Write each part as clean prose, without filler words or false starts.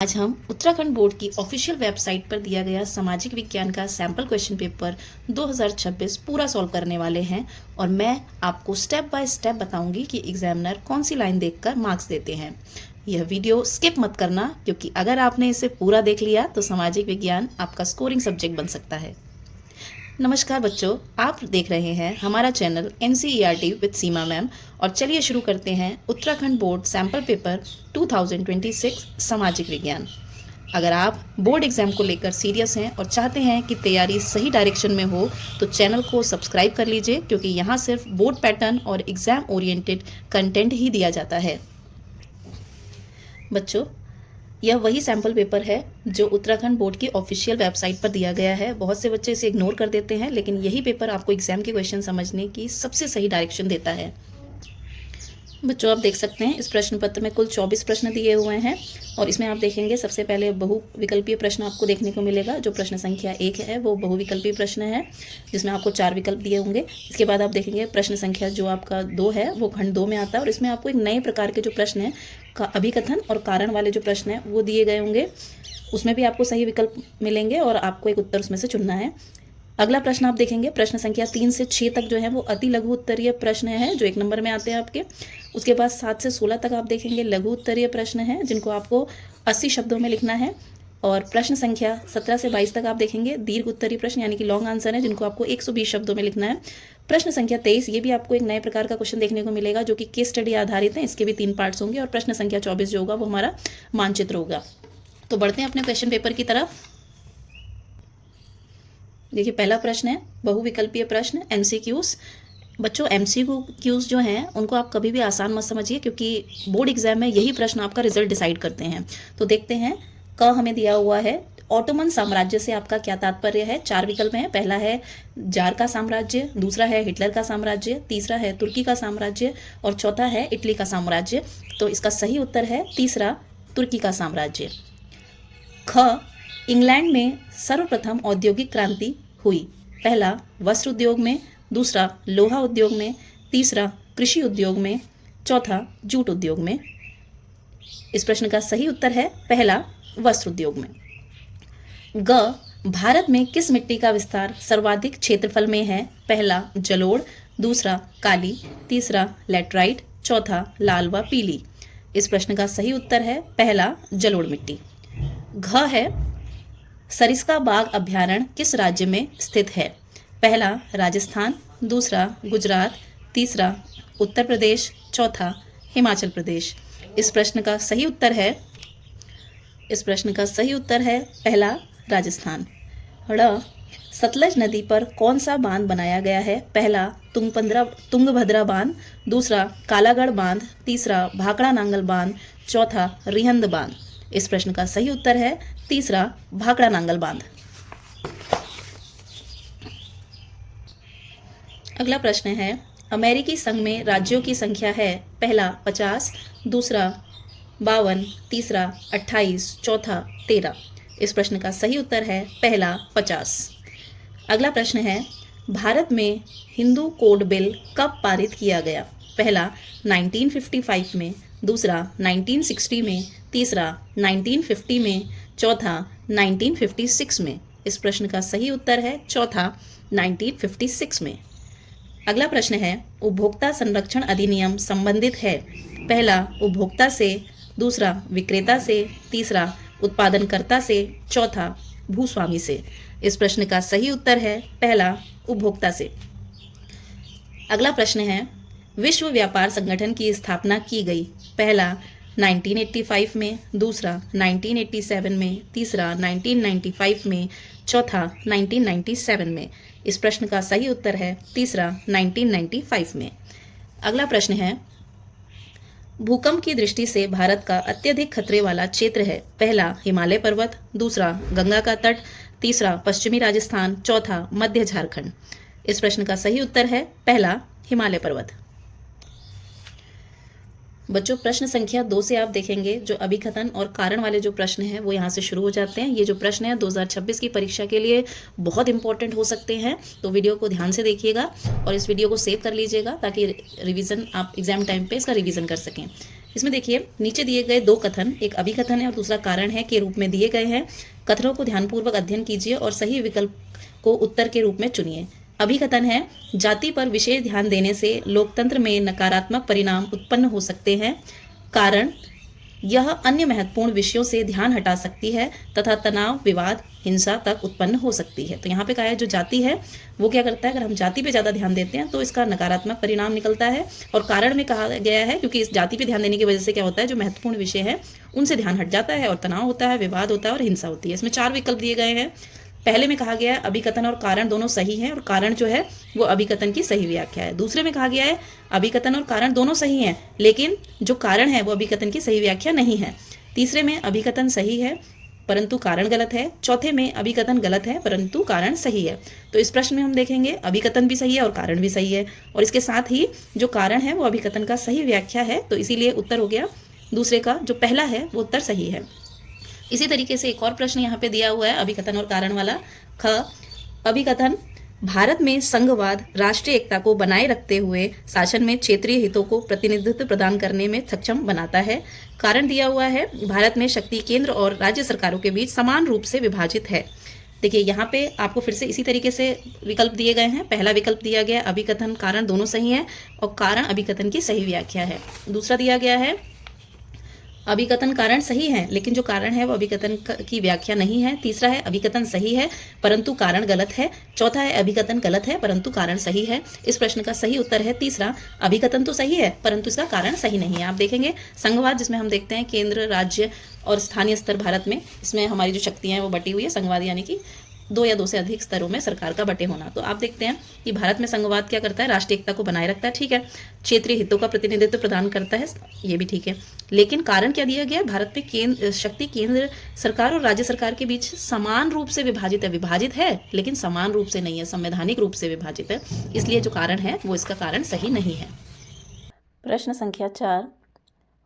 आज हम उत्तराखंड बोर्ड की ऑफिशियल वेबसाइट पर दिया गया सामाजिक विज्ञान का सैंपल क्वेश्चन पेपर 2026 पूरा सॉल्व करने वाले हैं और मैं आपको स्टेप बाय स्टेप बताऊंगी कि एग्जामिनर कौन सी लाइन देखकर मार्क्स देते हैं। यह वीडियो स्किप मत करना, क्योंकि अगर आपने इसे पूरा देख लिया तो सामाजिक विज्ञान आपका स्कोरिंग सब्जेक्ट बन सकता है। नमस्कार बच्चों, आप देख रहे हैं हमारा channel NCERT with Seema ma'am और चलिए शुरू करते हैं उत्तराखंड बोर्ड सैंपल पेपर 2026 सामाजिक विज्ञान। अगर आप बोर्ड एग्जाम को लेकर सीरियस हैं और चाहते हैं कि तैयारी सही डायरेक्शन में हो तो चैनल को सब्सक्राइब कर लीजिए, क्योंकि यहाँ सिर्फ बोर्ड पैटर्न और एग्जाम ओरिएंटेड कंटेंट ही दिया जाता है। बच्चों, यह वही सैंपल पेपर है जो उत्तराखंड बोर्ड की ऑफिशियल वेबसाइट पर दिया गया है। बहुत से बच्चे इसे इग्नोर कर देते हैं, लेकिन यही पेपर आपको एग्जाम के क्वेश्चन समझने की सबसे सही डायरेक्शन देता है। बच्चों, आप देख सकते हैं इस प्रश्न पत्र में कुल 24 प्रश्न दिए हुए हैं और इसमें आप देखेंगे सबसे पहले बहुविकल्पीय प्रश्न आपको देखने को मिलेगा। जो प्रश्न संख्या 1 है वो बहुविकल्पीय प्रश्न है, जिसमें आपको 4 विकल्प दिए होंगे। इसके बाद आप देखेंगे प्रश्न संख्या जो आपका 2 है वो खंड 2 में आता है और इसमें आपको एक नए प्रकार के जो प्रश्न हैं का अभिकथन और कारण वाले जो प्रश्न हैं वो दिए गए होंगे। उसमें भी आपको सही विकल्प मिलेंगे और आपको एक उत्तर उसमें से चुनना है। अगला प्रश्न आप देखेंगे प्रश्न संख्या 3 से 6 तक जो है वो अति लघु उत्तरीय प्रश्न है, जो 1 नंबर में आते हैं आपके। उसके बाद 7 से 16 तक आप देखेंगे लघु उत्तरीय प्रश्न हैं, जिनको आपको 80 शब्दों में लिखना है। और प्रश्न संख्या 17 से 22 तक आप देखेंगे दीर्घ उत्तरीय प्रश्न यानी कि लॉन्ग आंसर है, जिनको आपको 120 शब्दों में लिखना है। प्रश्न संख्या 23, ये भी आपको एक नए प्रकार का क्वेश्चन देखने को मिलेगा जो कि केस स्टडी आधारित है। इसके भी 3 पार्ट्स होंगे। और प्रश्न संख्या 24 जो होगा वो हमारा मानचित्र होगा। तो बढ़ते हैं अपने क्वेश्चन पेपर की तरफ। देखिए, पहला प्रश्न है बहुविकल्पीय प्रश्न MCQs। बच्चों, MCQs जो हैं उनको आप कभी भी आसान मत समझिए, क्योंकि बोर्ड एग्जाम में यही प्रश्न आपका रिजल्ट डिसाइड करते हैं। तो देखते हैं, क हमें दिया हुआ है ऑटोमन साम्राज्य से आपका क्या तात्पर्य है। 4 विकल्प हैं। पहला है जार का साम्राज्य, दूसरा है हिटलर का साम्राज्य, तीसरा है तुर्की का साम्राज्य और चौथा है इटली का साम्राज्य। तो इसका सही उत्तर है तीसरा, तुर्की का साम्राज्य। ख, इंग्लैंड में सर्वप्रथम औद्योगिक क्रांति हुई। पहला वस्त्र उद्योग में, दूसरा लोहा उद्योग में, तीसरा कृषि उद्योग में, चौथा जूट उद्योग में। इस प्रश्न का सही उत्तर है पहला, वस्त्र उद्योग में। ग, भारत में किस मिट्टी का विस्तार सर्वाधिक क्षेत्रफल में है। पहला जलोढ़, दूसरा काली, तीसरा लैटराइट, चौथा लाल व पीली। इस प्रश्न का सही उत्तर है पहला, जलोढ़ मिट्टी। घ है, सरिस्का बाघ अभ्यारण्य किस राज्य में स्थित है। पहला राजस्थान, दूसरा गुजरात, तीसरा उत्तर प्रदेश, चौथा हिमाचल प्रदेश। इस प्रश्न का सही उत्तर है पहला, राजस्थान। ड़, सतलज नदी पर कौन सा बांध बनाया गया है। पहला तुंगभद्रा बांध, दूसरा कालागढ़ बांध, तीसरा भाखड़ा नांगल बांध, चौथा रिहंद बांध। इस प्रश्न का सही उत्तर है तीसरा, भाखड़ा नांगल बांध। अगला प्रश्न है, अमेरिकी संघ में राज्यों की संख्या है। पहला 50, दूसरा 52, तीसरा 28, चौथा 13। इस प्रश्न का सही उत्तर है पहला, 50। अगला प्रश्न है, भारत में हिंदू कोड बिल कब पारित किया गया। पहला 1955 में, दूसरा 1960 में, तीसरा 1950 में, चौथा 1956 में। इस प्रश्न का सही उत्तर है चौथा, 1956 में। अगला प्रश्न है, उपभोक्ता संरक्षण अधिनियम संबंधित है। पहला उपभोक्ता से, दूसरा विक्रेता से, तीसरा उत्पादनकर्ता से, चौथा भूस्वामी से। इस प्रश्न का सही उत्तर है पहला, उपभोक्ता से। अगला प्रश्न है, विश्व व्यापार संगठन की स्थापना की गई। पहला 1985 में, दूसरा 1987 में, तीसरा 1995 में, चौथा 1997 में। इस प्रश्न का सही उत्तर है तीसरा, 1995 में। अगला प्रश्न है, भूकंप की दृष्टि से भारत का अत्यधिक खतरे वाला क्षेत्र है। पहला हिमालय पर्वत, दूसरा गंगा का तट, तीसरा पश्चिमी राजस्थान, चौथा मध्य झारखंड। इस प्रश्न का सही उत्तर है पहला, हिमालय पर्वत। बच्चों, प्रश्न संख्या 2 से आप देखेंगे जो अभिकथन और कारण वाले जो प्रश्न हैं वो यहाँ से शुरू हो जाते हैं। ये जो प्रश्न है 2026 की परीक्षा के लिए बहुत इंपॉर्टेंट हो सकते हैं, तो वीडियो को ध्यान से देखिएगा और इस वीडियो को सेव कर लीजिएगा ताकि रिवीजन आप एग्जाम टाइम पे इसका रिवीजन कर सकें। इसमें देखिए नीचे दिए गए दो कथन, एक अभिकथन है और दूसरा कारण है, के रूप में दिए गए हैं। कथनों को ध्यानपूर्वक अध्ययन कीजिए और सही विकल्प को उत्तर के रूप में चुनिए। अभिकथन है, जाति पर विशेष ध्यान देने से लोकतंत्र में नकारात्मक परिणाम उत्पन्न हो सकते हैं। कारण, यह अन्य महत्वपूर्ण विषयों से ध्यान हटा सकती है तथा तनाव, विवाद, हिंसा तक उत्पन्न हो सकती है। तो यहाँ पे कहा है जो जाति है वो क्या करता है, अगर हम जाति पे ज़्यादा ध्यान देते हैं तो इसका नकारात्मक परिणाम निकलता है। और कारण में कहा गया है क्योंकि इस जाति पे ध्यान देने की वजह से क्या होता है, जो महत्वपूर्ण विषय है उनसे ध्यान हट जाता है और तनाव होता है, विवाद होता है और हिंसा होती है। इसमें 4 विकल्प दिए गए हैं। पहले में कहा गया है अभिकथन और कारण दोनों सही हैं और कारण जो है वो अभिकथन की सही व्याख्या है। दूसरे में कहा गया है अभिकथन और कारण दोनों सही हैं लेकिन जो कारण है वो अभिकथन की सही व्याख्या नहीं है। तीसरे में अभिकथन सही है परंतु कारण गलत है। चौथे में अभिकथन गलत है परंतु कारण सही है। तो इस प्रश्न में हम देखेंगे अभिकथन भी सही है और कारण भी सही है और इसके साथ ही जो कारण है वो अभिकथन का सही व्याख्या है। तो इसीलिए उत्तर हो गया दूसरे का, जो पहला है वो उत्तर सही है। इसी तरीके से एक और प्रश्न यहाँ पे दिया हुआ है अभिकथन और कारण वाला। ख, अभिकथन, भारत में संघवाद राष्ट्रीय एकता को बनाए रखते हुए शासन में क्षेत्रीय हितों को प्रतिनिधित्व प्रदान करने में सक्षम बनाता है। कारण दिया हुआ है, भारत में शक्ति केंद्र और राज्य सरकारों के बीच समान रूप से विभाजित है। देखिए यहाँ पे आपको फिर से इसी तरीके से विकल्प दिए गए हैं। पहला विकल्प दिया गया अभिकथन कारण दोनों सही है और कारण अभिकथन की सही व्याख्या है। दूसरा दिया गया है अभिकथन कारण सही है लेकिन जो कारण है वो अभिकथन की व्याख्या नहीं है। तीसरा है अभिकथन सही है परंतु कारण गलत है। चौथा है अभिकथन गलत है परंतु कारण सही है। इस प्रश्न का सही उत्तर है तीसरा, अभिकथन तो सही है परंतु इसका कारण सही नहीं है। आप देखेंगे संघवाद जिसमें हम देखते हैं केंद्र, राज्य और स्थानीय स्तर भारत में, इसमें हमारी जो शक्तियां हैं वो बटी हुई है। संघवाद यानी कि 2 या 2 से अधिक स्तरों में सरकार का बटे होना। तो आप देखते हैं कि भारत में संघवाद क्या करता है, राष्ट्रीय एकता को बनाए रखता है, ठीक है, क्षेत्रीय हितों का प्रतिनिधित्व प्रदान करता है, ये भी ठीक है। लेकिन कारण क्या दिया गया है, भारत में शक्ति केंद्र सरकार और राज्य सरकार के बीच समान रूप से विभाजित है। विभाजित है लेकिन समान रूप से नहीं है, संवैधानिक रूप से विभाजित है। इसलिए जो कारण है वो इसका कारण सही नहीं है। प्रश्न संख्या 4,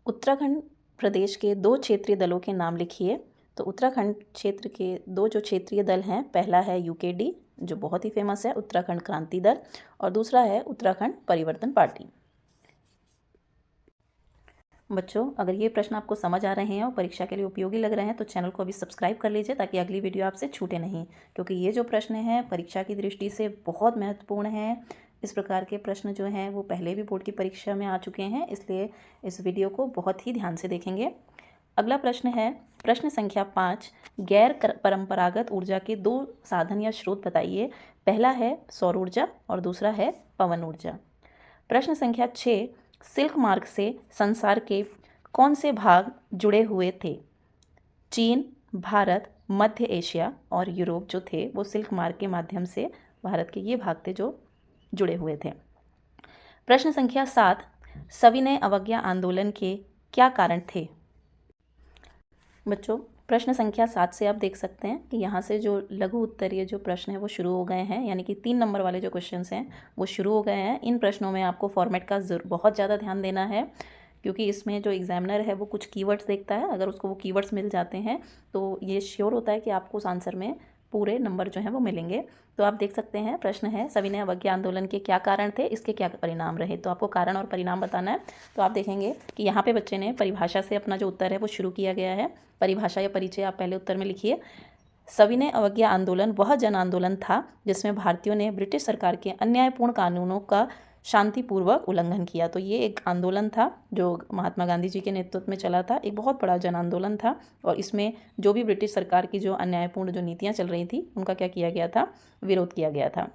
उत्तराखंड प्रदेश के 2 क्षेत्रीय दलों के नाम लिखिए। तो उत्तराखंड क्षेत्र के 2 जो क्षेत्रीय दल हैं, पहला है यूकेडी जो बहुत ही फेमस है, उत्तराखंड क्रांति दल, और दूसरा है उत्तराखंड परिवर्तन पार्टी। बच्चों, अगर ये प्रश्न आपको समझ आ रहे हैं और परीक्षा के लिए उपयोगी लग रहे हैं तो चैनल को अभी सब्सक्राइब कर लीजिए ताकि अगली वीडियो आपसे छूटे नहीं, क्योंकि ये जो प्रश्न हैं परीक्षा की दृष्टि से बहुत महत्वपूर्ण हैं। इस प्रकार के प्रश्न जो हैं वो पहले भी बोर्ड की परीक्षा में आ चुके हैं, इसलिए इस वीडियो को बहुत ही ध्यान से देखेंगे। अगला प्रश्न है प्रश्न संख्या 5, गैर परंपरागत ऊर्जा के 2 साधन या स्रोत बताइए। पहला है सौर ऊर्जा और दूसरा है पवन ऊर्जा। प्रश्न संख्या 6, सिल्क मार्ग से संसार के कौन से भाग जुड़े हुए थे? चीन, भारत, मध्य एशिया और यूरोप जो थे वो सिल्क मार्ग के माध्यम से भारत के ये भाग थे जो जुड़े हुए थे। प्रश्न संख्या 7, सविनय अवज्ञा आंदोलन के क्या कारण थे? बच्चों, प्रश्न संख्या 7 से आप देख सकते हैं कि यहाँ से जो लघु उत्तरीय जो प्रश्न है वो शुरू हो गए हैं, यानी कि 3 नंबर वाले जो क्वेश्चंस हैं वो शुरू हो गए हैं। इन प्रश्नों में आपको फॉर्मेट का बहुत ज़्यादा ध्यान देना है, क्योंकि इसमें जो एग्जामिनर है वो कुछ कीवर्ड्स देखता है। अगर उसको वो कीवर्ड्स मिल जाते हैं तो ये श्योर होता है कि आपको उस आंसर में पूरे नंबर जो हैं वो मिलेंगे। तो आप देख सकते हैं प्रश्न है सविनय अवज्ञा आंदोलन के क्या कारण थे, इसके क्या परिणाम रहे। तो आपको कारण और परिणाम बताना है। तो आप देखेंगे कि यहाँ पे बच्चे ने परिभाषा से अपना जो उत्तर है वो शुरू किया गया है। परिभाषा या परिचय आप पहले उत्तर में लिखिए। सविनय अवज्ञा आंदोलन वह जन आंदोलन था जिसमें भारतीयों ने ब्रिटिश सरकार के अन्यायपूर्ण कानूनों का शांतिपूर्वक उल्लंघन किया। तो ये एक आंदोलन था जो महात्मा गांधी जी के नेतृत्व में चला था, एक बहुत बड़ा जन आंदोलन था और इसमें जो भी ब्रिटिश सरकार की जो अन्यायपूर्ण जो नीतियाँ चल रही थी उनका क्या किया गया था, विरोध किया गया था।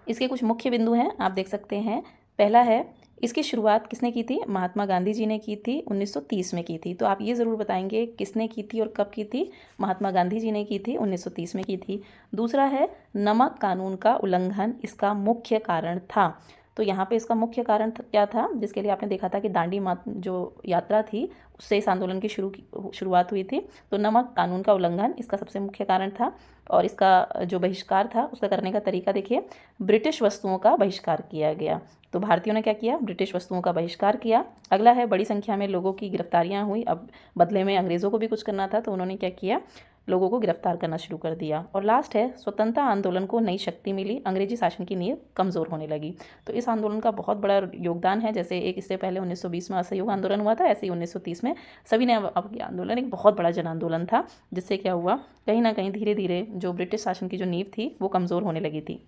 इसके कुछ मुख्य बिंदु हैं, आप देख सकते हैं। पहला है, इसकी शुरुआत किसने की थी? महात्मा गांधी जी ने की थी, 1930 में की थी। तो आप ये ज़रूर बताएंगे किसने की थी और कब की थी। महात्मा गांधी जी ने की थी, 1930 में की थी। दूसरा है, नमक कानून का उल्लंघन इसका मुख्य कारण था। तो यहाँ पे इसका मुख्य कारण क्या था, जिसके लिए आपने देखा था कि दांडी जो यात्रा थी उससे इस आंदोलन की शुरुआत हुई थी। तो नमक कानून का उल्लंघन इसका सबसे मुख्य कारण था और इसका जो बहिष्कार था उसका करने का तरीका देखिए, ब्रिटिश वस्तुओं का बहिष्कार किया गया। तो भारतीयों ने क्या किया, ब्रिटिश वस्तुओं का बहिष्कार किया। अगला है, बड़ी संख्या में लोगों की गिरफ्तारियां हुई। अब बदले में अंग्रेज़ों को भी कुछ करना था तो उन्होंने क्या किया, लोगों को गिरफ्तार करना शुरू कर दिया। और लास्ट है, स्वतंत्रता आंदोलन को नई शक्ति मिली, अंग्रेजी शासन की नींव कमज़ोर होने लगी। तो इस आंदोलन का बहुत बड़ा योगदान है। जैसे एक इससे पहले 1920 में असहयोग आंदोलन हुआ था, ऐसे ही 1930 में सविनय अवज्ञा आंदोलन एक बहुत बड़ा जन आंदोलन था, जिससे क्या हुआ, कहीं ना कहीं धीरे धीरे जो ब्रिटिश शासन की जो नींव थी वो कमज़ोर होने लगी थी।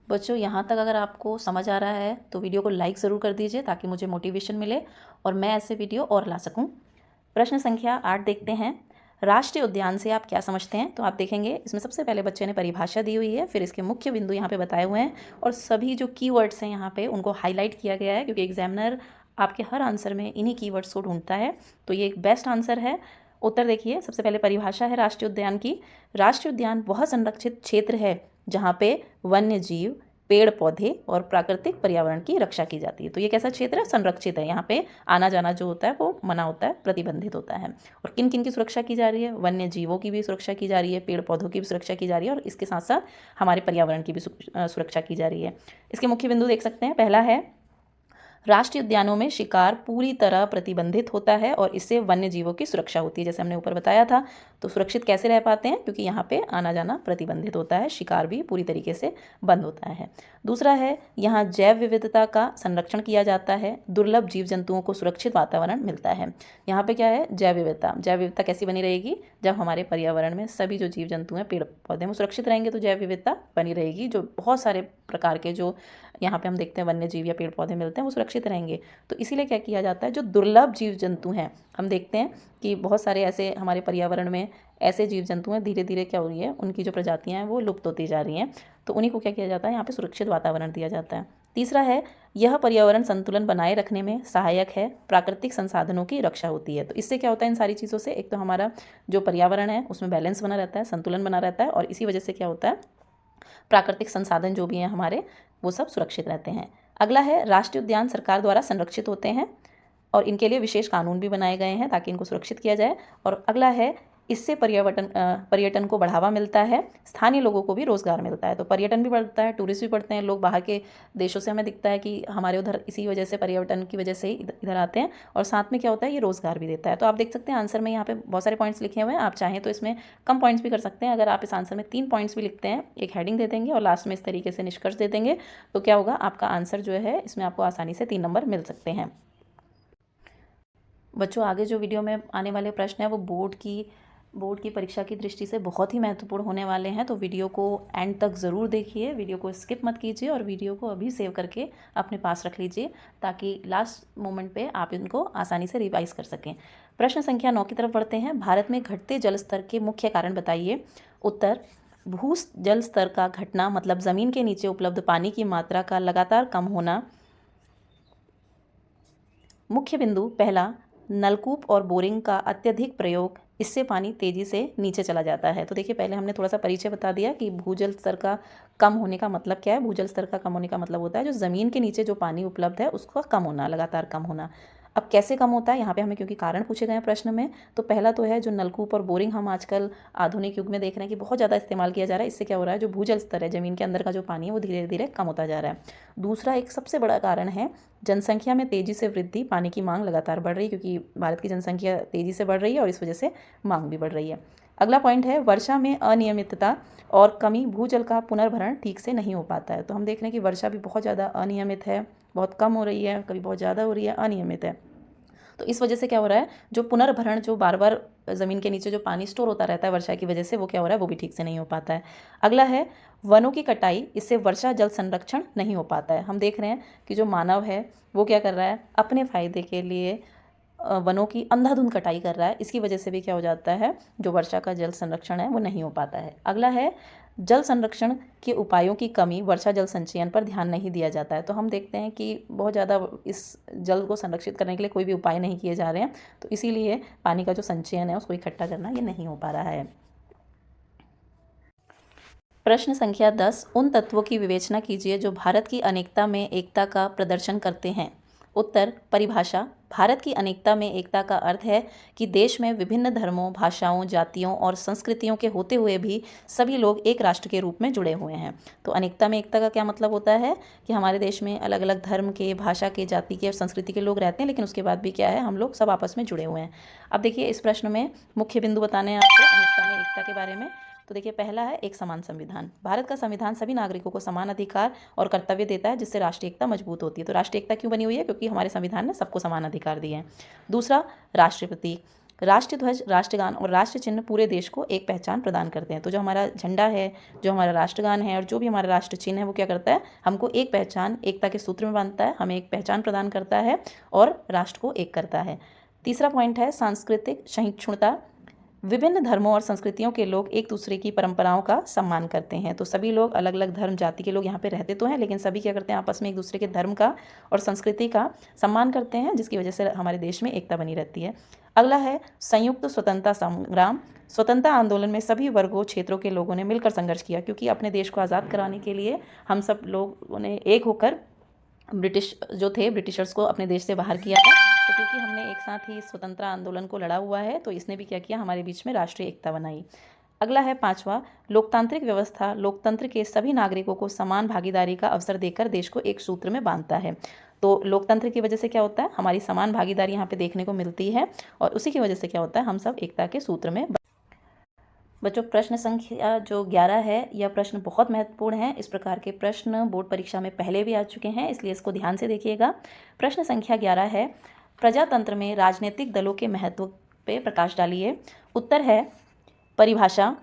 बच्चों, यहाँ तक अगर आपको समझ आ रहा है तो वीडियो को लाइक ज़रूर कर दीजिए ताकि मुझे मोटिवेशन मिले और मैं ऐसे वीडियो और ला सकूँ। प्रश्न संख्या 8 देखते हैं। राष्ट्रीय उद्यान से आप क्या समझते हैं? तो आप देखेंगे इसमें सबसे पहले बच्चे ने परिभाषा दी हुई है, फिर इसके मुख्य बिंदु यहाँ पे बताए हुए हैं और सभी जो कीवर्ड्स हैं यहाँ पे उनको हाईलाइट किया गया है, क्योंकि एग्जामिनर आपके हर आंसर में इन्हीं कीवर्ड्स को ढूंढता है। तो ये एक बेस्ट आंसर है। उत्तर देखिए, सबसे पहले परिभाषा है राष्ट्रीय उद्यान की। राष्ट्रीय उद्यान वह संरक्षित क्षेत्र है जहाँ पे वन्य जीव, पेड़ पौधे और प्राकृतिक पर्यावरण की रक्षा की जाती है। तो ये कैसा क्षेत्र है? संरक्षित है। यहाँ पे आना जाना जो होता है वो मना होता है, प्रतिबंधित होता है। और किन किन की सुरक्षा की जा रही है? वन्य जीवों की भी सुरक्षा की जा रही है, पेड़ पौधों की भी सुरक्षा की जा रही है और इसके साथ साथ हमारे पर्यावरण की भी सुरक्षा की जा रही है। इसके मुख्य बिंदु देख सकते हैं। पहला है, राष्ट्रीय उद्यानों में शिकार पूरी तरह प्रतिबंधित होता है और इससे वन्य जीवों की सुरक्षा होती है, जैसे हमने ऊपर बताया था। तो सुरक्षित कैसे रह पाते हैं? क्योंकि यहाँ पे आना जाना प्रतिबंधित होता है, शिकार भी पूरी तरीके से बंद होता है। दूसरा है, यहाँ जैव विविधता का संरक्षण किया जाता है, दुर्लभ जीव जंतुओं को सुरक्षित वातावरण मिलता है। यहाँ पे क्या है? जैव विविधता। जैव विविधता कैसी बनी रहेगी? जब हमारे पर्यावरण में सभी जो जीव जंतु हैं, पेड़ पौधे वो सुरक्षित रहेंगे तो जैव विविधता बनी रहेगी। जो बहुत सारे प्रकार के जो यहाँ पे हम देखते हैं वन्य जीव या पेड़ पौधे मिलते हैं वो सुरक्षित रहेंगे। तो इसीलिए क्या किया जाता है, जो दुर्लभ जीव जंतु हैं, हम देखते हैं कि बहुत सारे ऐसे हमारे पर्यावरण में ऐसे जीव जंतु हैं, धीरे धीरे क्या हो रही है, उनकी जो प्रजातियां हैं वो लुप्त होती जा रही हैं। तो उन्हीं को क्या किया जाता है, यहाँ पे सुरक्षित वातावरण दिया जाता है। तीसरा है, यह पर्यावरण संतुलन बनाए रखने में सहायक है, प्राकृतिक संसाधनों की रक्षा होती है। तो इससे क्या होता है, इन सारी चीज़ों से एक तो हमारा जो पर्यावरण है उसमें बैलेंस बना रहता है, संतुलन बना रहता है और इसी वजह से क्या होता है, प्राकृतिक संसाधन जो भी हैं हमारे वो सब सुरक्षित रहते हैं। अगला है, राष्ट्रीय उद्यान सरकार द्वारा संरक्षित होते हैं और इनके लिए विशेष कानून भी बनाए गए हैं ताकि इनको सुरक्षित किया जाए। और अगला है, इससे पर्यटन को बढ़ावा मिलता है, स्थानीय लोगों को भी रोजगार मिलता है। तो पर्यटन भी बढ़ता है, टूरिस्ट भी बढ़ते हैं, लोग बाहर के देशों से हमें दिखता है कि हमारे उधर इसी वजह से, पर्यटन की वजह से ही इधर आते हैं और साथ में क्या होता है, ये रोजगार भी देता है। तो आप देख सकते हैं आंसर में यहाँ पे बहुत सारे पॉइंट्स लिखे हुए हैं। आप चाहें तो इसमें कम पॉइंट्स भी कर सकते हैं। अगर आप इस आंसर में 3 पॉइंट्स भी लिखते हैं, एक हेडिंग दे देंगे और लास्ट में इस तरीके से निष्कर्ष दे देंगे, तो क्या होगा, आपका आंसर जो है इसमें आपको आसानी से 3 नंबर मिल सकते हैं। बच्चों, आगे जो वीडियो में आने वाले प्रश्न हैं वो बोर्ड की परीक्षा की दृष्टि से बहुत ही महत्वपूर्ण होने वाले हैं। तो वीडियो को एंड तक ज़रूर देखिए, वीडियो को स्किप मत कीजिए और वीडियो को अभी सेव करके अपने पास रख लीजिए ताकि लास्ट मोमेंट पे आप इनको आसानी से रिवाइज कर सकें। प्रश्न संख्या 9 की तरफ बढ़ते हैं। भारत में घटते जल स्तर के मुख्य कारण बताइए। उत्तर, भू जल स्तर का घटना मतलब ज़मीन के नीचे उपलब्ध पानी की मात्रा का लगातार कम होना। मुख्य बिंदु पहला, नलकूप और बोरिंग का अत्यधिक प्रयोग, इससे पानी तेजी से नीचे चला जाता है। तो देखिए, पहले हमने थोड़ा सा परिचय बता दिया कि भूजल स्तर का कम होने का मतलब क्या है। भूजल स्तर का कम होने का मतलब होता है जो ज़मीन के नीचे जो पानी उपलब्ध है उसका कम होना, लगातार कम होना। अब कैसे कम होता है, यहाँ पे हमें क्योंकि कारण पूछे गए हैं प्रश्न में, तो पहला तो है जो नलकूप और बोरिंग हम आजकल आधुनिक युग में देख रहे हैं कि बहुत ज़्यादा इस्तेमाल किया जा रहा है। इससे क्या हो रहा है, जो भूजल स्तर है, ज़मीन के अंदर का जो पानी है वो धीरे धीरे कम होता जा रहा है। दूसरा, एक सबसे बड़ा कारण है जनसंख्या में तेज़ी से वृद्धि, पानी की मांग लगातार बढ़ रही है क्योंकि भारत की जनसंख्या तेज़ी से बढ़ रही है और इस वजह से मांग भी बढ़ रही है। अगला पॉइंट है, वर्षा में अनियमितता और कमी, भूजल का पुनर्भरण ठीक से नहीं हो पाता है। तो हम देख रहे हैं कि वर्षा भी बहुत ज़्यादा अनियमित है, बहुत कम हो रही है, कभी बहुत ज़्यादा हो रही है, अनियमित है। तो इस वजह से क्या हो रहा है, जो पुनर्भरण, जो बार बार ज़मीन के नीचे जो पानी स्टोर होता रहता है वर्षा की वजह से, वो क्या हो रहा है, वो भी ठीक से नहीं हो पाता है। अगला है, वनों की कटाई, इससे वर्षा जल संरक्षण नहीं हो पाता है। हम देख रहे हैं कि जो मानव है वो क्या कर रहा है, अपने फ़ायदे के लिए वनों की अंधाधुंध कटाई कर रहा है। इसकी वजह से भी क्या हो जाता है, जो वर्षा का जल संरक्षण है वो नहीं हो पाता है। अगला है, जल संरक्षण के उपायों की कमी, वर्षा जल संचयन पर ध्यान नहीं दिया जाता है। तो हम देखते हैं कि बहुत ज़्यादा इस जल को संरक्षित करने के लिए कोई भी उपाय नहीं किए जा रहे हैं, तो इसीलिए पानी का जो संचयन है उसको इकट्ठा करना ये नहीं हो पा रहा है। प्रश्न संख्या 10, उन तत्वों की विवेचना कीजिए जो भारत की अनेकता में एकता का प्रदर्शन करते हैं। उत्तर, परिभाषा। भारत की अनेकता में एकता का अर्थ है कि देश में विभिन्न धर्मों, भाषाओं, जातियों और संस्कृतियों के होते हुए भी सभी लोग एक राष्ट्र के रूप में जुड़े हुए हैं। तो अनेकता में एकता का क्या मतलब होता है कि हमारे देश में अलग अलग धर्म के, भाषा के, जाति के और संस्कृति के लोग रहते हैं, लेकिन उसके बाद भी क्या है, हम लोग सब आपस में जुड़े हुए हैं। अब देखिए इस प्रश्न में मुख्य बिंदु बताने हैं आपको अनेकता में एकता के बारे में। तो देखिए पहला है एक समान संविधान। भारत का संविधान सभी नागरिकों को समान अधिकार और कर्तव्य देता है, जिससे राष्ट्रीय एकता मजबूत होती है। तो राष्ट्रीय एकता क्यों बनी हुई है? क्योंकि हमारे संविधान ने सबको समान अधिकार दिए हैं। दूसरा, राष्ट्रीय प्रतीक। राष्ट्रीय ध्वज, राष्ट्रगान और राष्ट्रीय चिन्ह पूरे देश को एक पहचान प्रदान करते हैं। तो जो हमारा झंडा है, जो हमारा राष्ट्रगान है और जो भी हमारा राष्ट्र चिन्ह है, वो क्या करता है, हमको एक पहचान, एकता के सूत्र में बांधता है, हमें एक पहचान प्रदान करता है और राष्ट्र को एक करता है। तीसरा पॉइंट है सांस्कृतिक सहिष्णुता। विभिन्न धर्मों और संस्कृतियों के लोग एक दूसरे की परंपराओं का सम्मान करते हैं। तो सभी लोग, अलग अलग धर्म जाति के लोग यहाँ पे रहते तो हैं, लेकिन सभी क्या करते हैं, आपस में एक दूसरे के धर्म का और संस्कृति का सम्मान करते हैं, जिसकी वजह से हमारे देश में एकता बनी रहती है। अगला है संयुक्त स्वतंत्रता संग्राम। स्वतंत्रता आंदोलन में सभी वर्गों, क्षेत्रों के लोगों ने मिलकर संघर्ष किया, क्योंकि अपने देश को आज़ाद कराने के लिए हम सब लोगों ने एक होकर ब्रिटिशर्स को अपने देश से बाहर किया था। तो क्योंकि हमने एक साथ ही स्वतंत्रता आंदोलन को लड़ा हुआ है, तो इसने भी क्या किया, हमारे बीच में राष्ट्रीय एकता बनाई। अगला है पांचवा, लोकतांत्रिक व्यवस्था। लोकतंत्र के सभी नागरिकों को समान भागीदारी का अवसर देकर देश को एक सूत्र में बांधता है। तो लोकतंत्र की वजह से क्या होता है, हमारी समान भागीदारी यहाँ पे देखने को मिलती है, और उसी की वजह से क्या होता है, हम सब एकता के सूत्र में। बच्चों प्रश्न संख्या जो 11 है, यह प्रश्न बहुत महत्वपूर्ण है। इस प्रकार के प्रश्न बोर्ड परीक्षा में पहले भी आ चुके हैं, इसलिए इसको ध्यान से देखिएगा। प्रश्न संख्या 11 है, प्रजातंत्र में राजनीतिक दलों के महत्व पे प्रकाश डालिए। उत्तर है परिभाषा।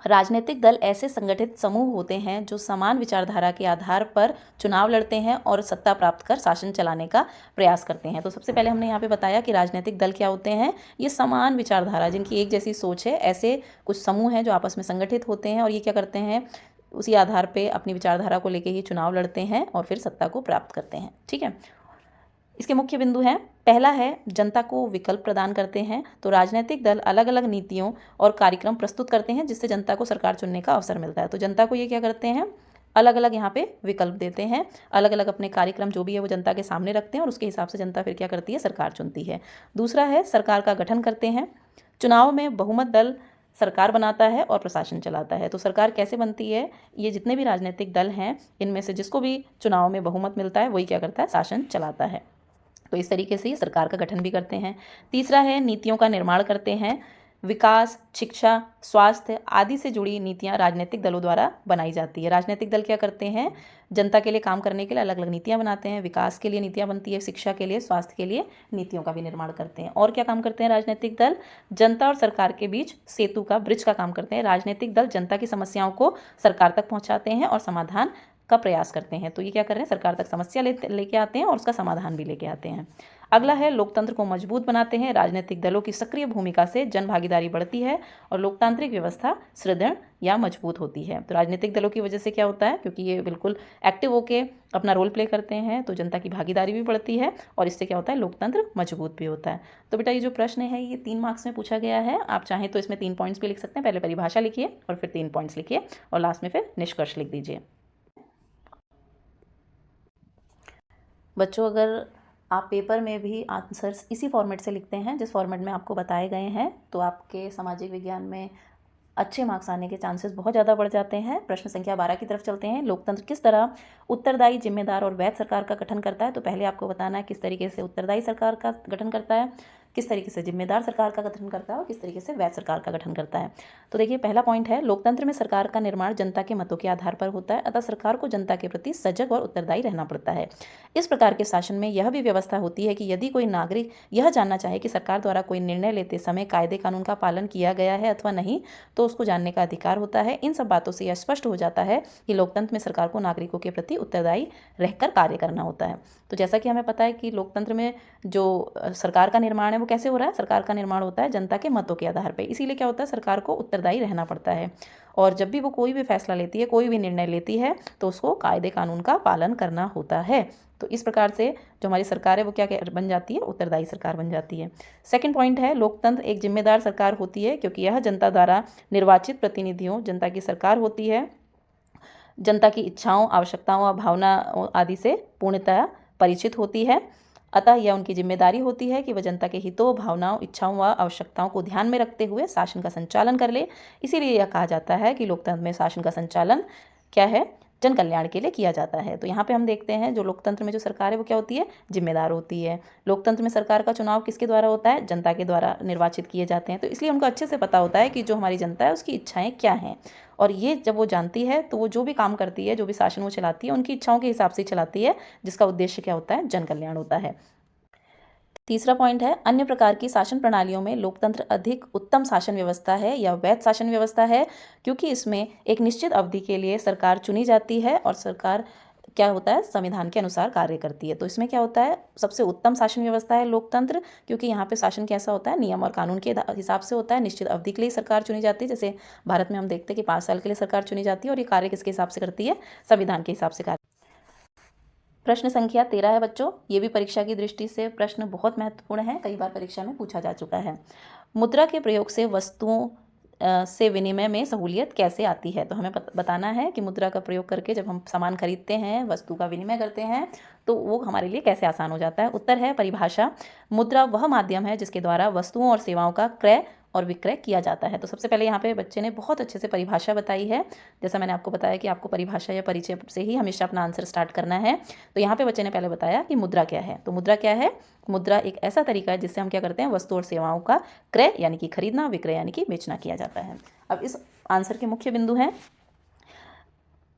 राजनीतिक दल ऐसे संगठित समूह होते हैं जो समान विचारधारा के आधार पर चुनाव लड़ते हैं और सत्ता प्राप्त कर शासन चलाने का प्रयास करते हैं। तो सबसे पहले हमने यहाँ पे बताया कि राजनीतिक दल क्या होते हैं, ये समान विचारधारा, जिनकी एक जैसी सोच है, ऐसे कुछ समूह हैं जो आपस में संगठित होते हैं, और ये क्या करते हैं, उसी आधार पर अपनी विचारधारा को लेकर ही चुनाव लड़ते हैं और फिर सत्ता को प्राप्त करते हैं। ठीक है, इसके मुख्य बिंदु हैं। पहला है जनता को विकल्प प्रदान करते हैं। तो राजनीतिक दल अलग अलग नीतियों और कार्यक्रम प्रस्तुत करते हैं, जिससे जनता को सरकार चुनने का अवसर मिलता है। तो जनता को ये क्या करते हैं, अलग अलग यहाँ पे विकल्प देते हैं, अलग अलग अपने कार्यक्रम जो भी है वो जनता के सामने रखते हैं, और उसके हिसाब से जनता फिर क्या करती है, सरकार चुनती है। दूसरा है सरकार का गठन करते हैं। चुनाव में बहुमत दल सरकार बनाता है और प्रशासन चलाता है। तो सरकार कैसे बनती है, ये जितने भी राजनीतिक दल हैं, इनमें से जिसको भी चुनाव में बहुमत मिलता है वही क्या करता है, शासन चलाता है। तो इस तरीके से सरकार का गठन भी करते हैं। तीसरा है नीतियों का निर्माण करते हैं। विकास, शिक्षा, स्वास्थ्य आदि से जुड़ी नीतियां राजनीतिक दलों द्वारा बनाई जाती है। राजनीतिक दल क्या करते हैं, जनता के लिए काम करने के लिए अलग अलग नीतियां बनाते हैं। विकास के लिए नीतियां बनती है, शिक्षा के लिए, स्वास्थ्य के लिए नीतियों का भी निर्माण करते हैं। और क्या काम करते हैं राजनीतिक दल, जनता और सरकार के बीच सेतु का, ब्रिज का काम करते हैं। राजनीतिक दल जनता की समस्याओं को सरकार तक पहुँचाते हैं और समाधान का प्रयास करते हैं। तो ये क्या कर रहे हैं, सरकार तक समस्या लेके आते हैं और उसका समाधान भी लेके आते हैं। अगला है लोकतंत्र को मजबूत बनाते हैं। राजनीतिक दलों की सक्रिय भूमिका से जन भागीदारी बढ़ती है और लोकतांत्रिक व्यवस्था सुदृढ़ या मजबूत होती है। तो राजनीतिक दलों की वजह से क्या होता है, क्योंकि ये बिल्कुल एक्टिव होके अपना रोल प्ले करते हैं, तो जनता की भागीदारी भी बढ़ती है और इससे क्या होता है, लोकतंत्र मजबूत भी होता है। तो बेटा ये जो प्रश्न है ये 3 मार्क्स में पूछा गया है। आप चाहें तो इसमें 3 पॉइंट्स भी लिख सकते हैं। पहले परिभाषा लिखिए और फिर 3 पॉइंट्स लिखिए और लास्ट में फिर निष्कर्ष लिख दीजिए। बच्चों अगर आप पेपर में भी आंसर्स इसी फॉर्मेट से लिखते हैं जिस फॉर्मेट में आपको बताए गए हैं, तो आपके सामाजिक विज्ञान में अच्छे मार्क्स आने के चांसेस बहुत ज़्यादा बढ़ जाते हैं। प्रश्न संख्या 12 की तरफ चलते हैं। लोकतंत्र किस तरह उत्तरदायी, जिम्मेदार और वैध सरकार का गठन करता है। तो पहले आपको बताना है किस तरीके से उत्तरदायी सरकार का गठन करता है, किस तरीके से जिम्मेदार सरकार का गठन करता है और किस तरीके से वैध सरकार का गठन करता है। तो देखिए पहला पॉइंट है, लोकतंत्र में सरकार का निर्माण जनता के मतों के आधार पर होता है, अतः सरकार को जनता के प्रति सजग और उत्तरदायी रहना पड़ता है। इस प्रकार के शासन में यह भी व्यवस्था होती है कि यदि कोई नागरिक यह जानना चाहे कि सरकार द्वारा कोई निर्णय लेते समय कायदे कानून का पालन किया गया है अथवा नहीं, तो उसको जानने का अधिकार होता है। इन सब बातों से यह स्पष्ट हो जाता है कि लोकतंत्र में सरकार को नागरिकों के प्रति उत्तरदायी रहकर कार्य करना होता है। तो जैसा कि हमें पता है कि लोकतंत्र में जो सरकार का निर्माण है वो कैसे हो रहा है, सरकार का निर्माण होता है जनता के मतों के आधार पर। इसीलिए क्या होता है, सरकार को उत्तरदायी रहना पड़ता है और जब भी वो कोई भी फैसला लेती है, कोई भी निर्णय लेती है, तो उसको कायदे कानून का पालन करना होता है। तो इस प्रकार से जो हमारी सरकार है वो क्या बन जाती है, उत्तरदायी सरकार बन जाती है। सेकंड पॉइंट है, लोकतंत्र एक जिम्मेदार सरकार होती है क्योंकि यह जनता द्वारा निर्वाचित प्रतिनिधियों, जनता की सरकार होती है, जनता की इच्छाओं, आवश्यकताओं और भावना आदि से पूर्णतः परिचित होती है। अतः यह उनकी जिम्मेदारी होती है कि वह जनता के हितों, भावनाओं, इच्छाओं व आवश्यकताओं को ध्यान में रखते हुए शासन का संचालन कर ले। इसीलिए यह कहा जाता है कि लोकतंत्र में शासन का संचालन क्या है, जन कल्याण के लिए किया जाता है। तो यहाँ पे हम देखते हैं जो लोकतंत्र में जो सरकार है वो क्या होती है, जिम्मेदार होती है। लोकतंत्र में सरकार का चुनाव किसके द्वारा होता है, जनता के द्वारा निर्वाचित किए जाते हैं। तो इसलिए उनको अच्छे से पता होता है कि जो हमारी जनता है उसकी इच्छाएं क्या हैं, और ये जब वो जानती है तो वो जो भी काम करती है, जो भी शासन वो चलाती है, उनकी इच्छाओं के हिसाब से चलाती है, जिसका उद्देश्य क्या होता है, जन कल्याण होता है। तीसरा पॉइंट है, अन्य प्रकार की शासन प्रणालियों में लोकतंत्र अधिक उत्तम शासन व्यवस्था है या वैध शासन व्यवस्था है, क्योंकि इसमें एक निश्चित अवधि के लिए सरकार चुनी जाती है और सरकार क्या होता है, संविधान के अनुसार कार्य करती है। तो इसमें क्या होता है, सबसे उत्तम शासन व्यवस्था है लोकतंत्र, क्योंकि यहाँ पे शासन कैसा होता है, नियम और कानून के हिसाब से होता है। निश्चित अवधि के लिए सरकार चुनी जाती है। जैसे भारत में हम देखते हैं कि 5 साल के लिए सरकार चुनी जाती है और ये कार्य किसके हिसाब से करती है, संविधान के हिसाब से कार्य। प्रश्न संख्या 13 है बच्चों, ये भी परीक्षा की दृष्टि से प्रश्न बहुत महत्वपूर्ण है, कई बार परीक्षा में पूछा जा चुका है। मुद्रा के प्रयोग से वस्तुओं से विनिमय में सहूलियत कैसे आती है। तो हमें बताना है कि मुद्रा का प्रयोग करके जब हम सामान खरीदते हैं, वस्तु का विनिमय करते हैं, तो वो हमारे लिए कैसे आसान हो जाता है। उत्तर है परिभाषा, मुद्रा वह माध्यम है जिसके द्वारा वस्तुओं और सेवाओं का क्रय और विक्रय किया जाता है। तो सबसे पहले यहाँ पे बच्चे ने बहुत अच्छे से परिभाषा बताई है। जैसा मैंने आपको बताया कि आपको परिभाषा या परिचय से ही हमेशा अपना आंसर स्टार्ट करना है। तो यहाँ पे बच्चे ने पहले बताया कि मुद्रा क्या है। तो मुद्रा क्या है, मुद्रा एक ऐसा तरीका है जिससे हम क्या करते हैं, वस्तु और सेवाओं का क्रय यानी कि खरीदना, विक्रय यानी कि बेचना किया जाता है। अब इस आंसर के मुख्य बिंदु हैं,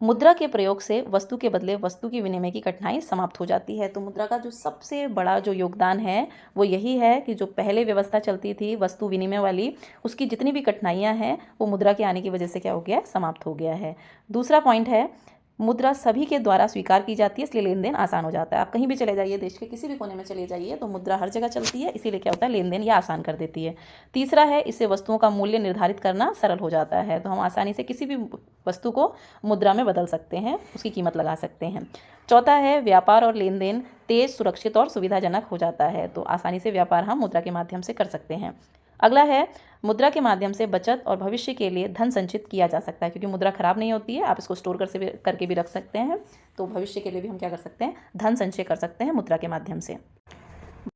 मुद्रा के प्रयोग से वस्तु के बदले वस्तु की विनिमय की कठिनाई समाप्त हो जाती है। तो मुद्रा का जो सबसे बड़ा जो योगदान है वो यही है कि जो पहले व्यवस्था चलती थी वस्तु विनिमय वाली, उसकी जितनी भी कठिनाइयां हैं वो मुद्रा के आने की वजह से क्या हो गया है, समाप्त हो गया है। दूसरा पॉइंट है, मुद्रा सभी के द्वारा स्वीकार की जाती है, इसलिए लेन देन आसान हो जाता है। आप कहीं भी चले जाइए, देश के किसी भी कोने में चले जाइए, तो मुद्रा हर जगह चलती है, इसीलिए क्या होता है, लेन देन यह आसान कर देती है। तीसरा है, इससे वस्तुओं का मूल्य निर्धारित करना सरल हो जाता है। तो हम आसानी से किसी भी वस्तु को मुद्रा में बदल सकते हैं, उसकी कीमत लगा सकते हैं। चौथा है, व्यापार और लेन देन तेज, सुरक्षित और सुविधाजनक हो जाता है। तो आसानी से व्यापार हम मुद्रा के माध्यम से कर सकते हैं। अगला है, मुद्रा के माध्यम से बचत और भविष्य के लिए धन संचित किया जा सकता है, क्योंकि मुद्रा खराब नहीं होती है, आप इसको स्टोर करके भी रख सकते हैं। तो भविष्य के लिए भी हम क्या कर सकते हैं, धन संचय कर सकते हैं मुद्रा के माध्यम से।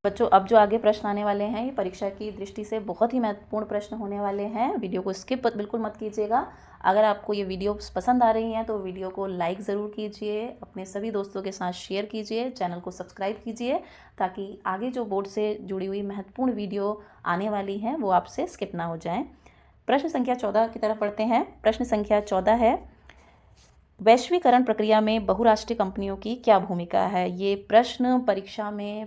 बच्चों अब जो आगे प्रश्न आने वाले हैं ये परीक्षा की दृष्टि से बहुत ही महत्वपूर्ण प्रश्न होने वाले हैं। वीडियो को स्किप बिल्कुल मत कीजिएगा। अगर आपको ये वीडियो पसंद आ रही हैं तो वीडियो को लाइक ज़रूर कीजिए, अपने सभी दोस्तों के साथ शेयर कीजिए, चैनल को सब्सक्राइब कीजिए, ताकि आगे जो बोर्ड से जुड़ी हुई महत्वपूर्ण वीडियो आने वाली हैं वो आपसे स्किप ना हो जाएं। प्रश्न संख्या 14 की तरफ पढ़ते हैं। प्रश्न संख्या 14 है, वैश्वीकरण प्रक्रिया में बहुराष्ट्रीय कंपनियों की क्या भूमिका है। ये प्रश्न परीक्षा में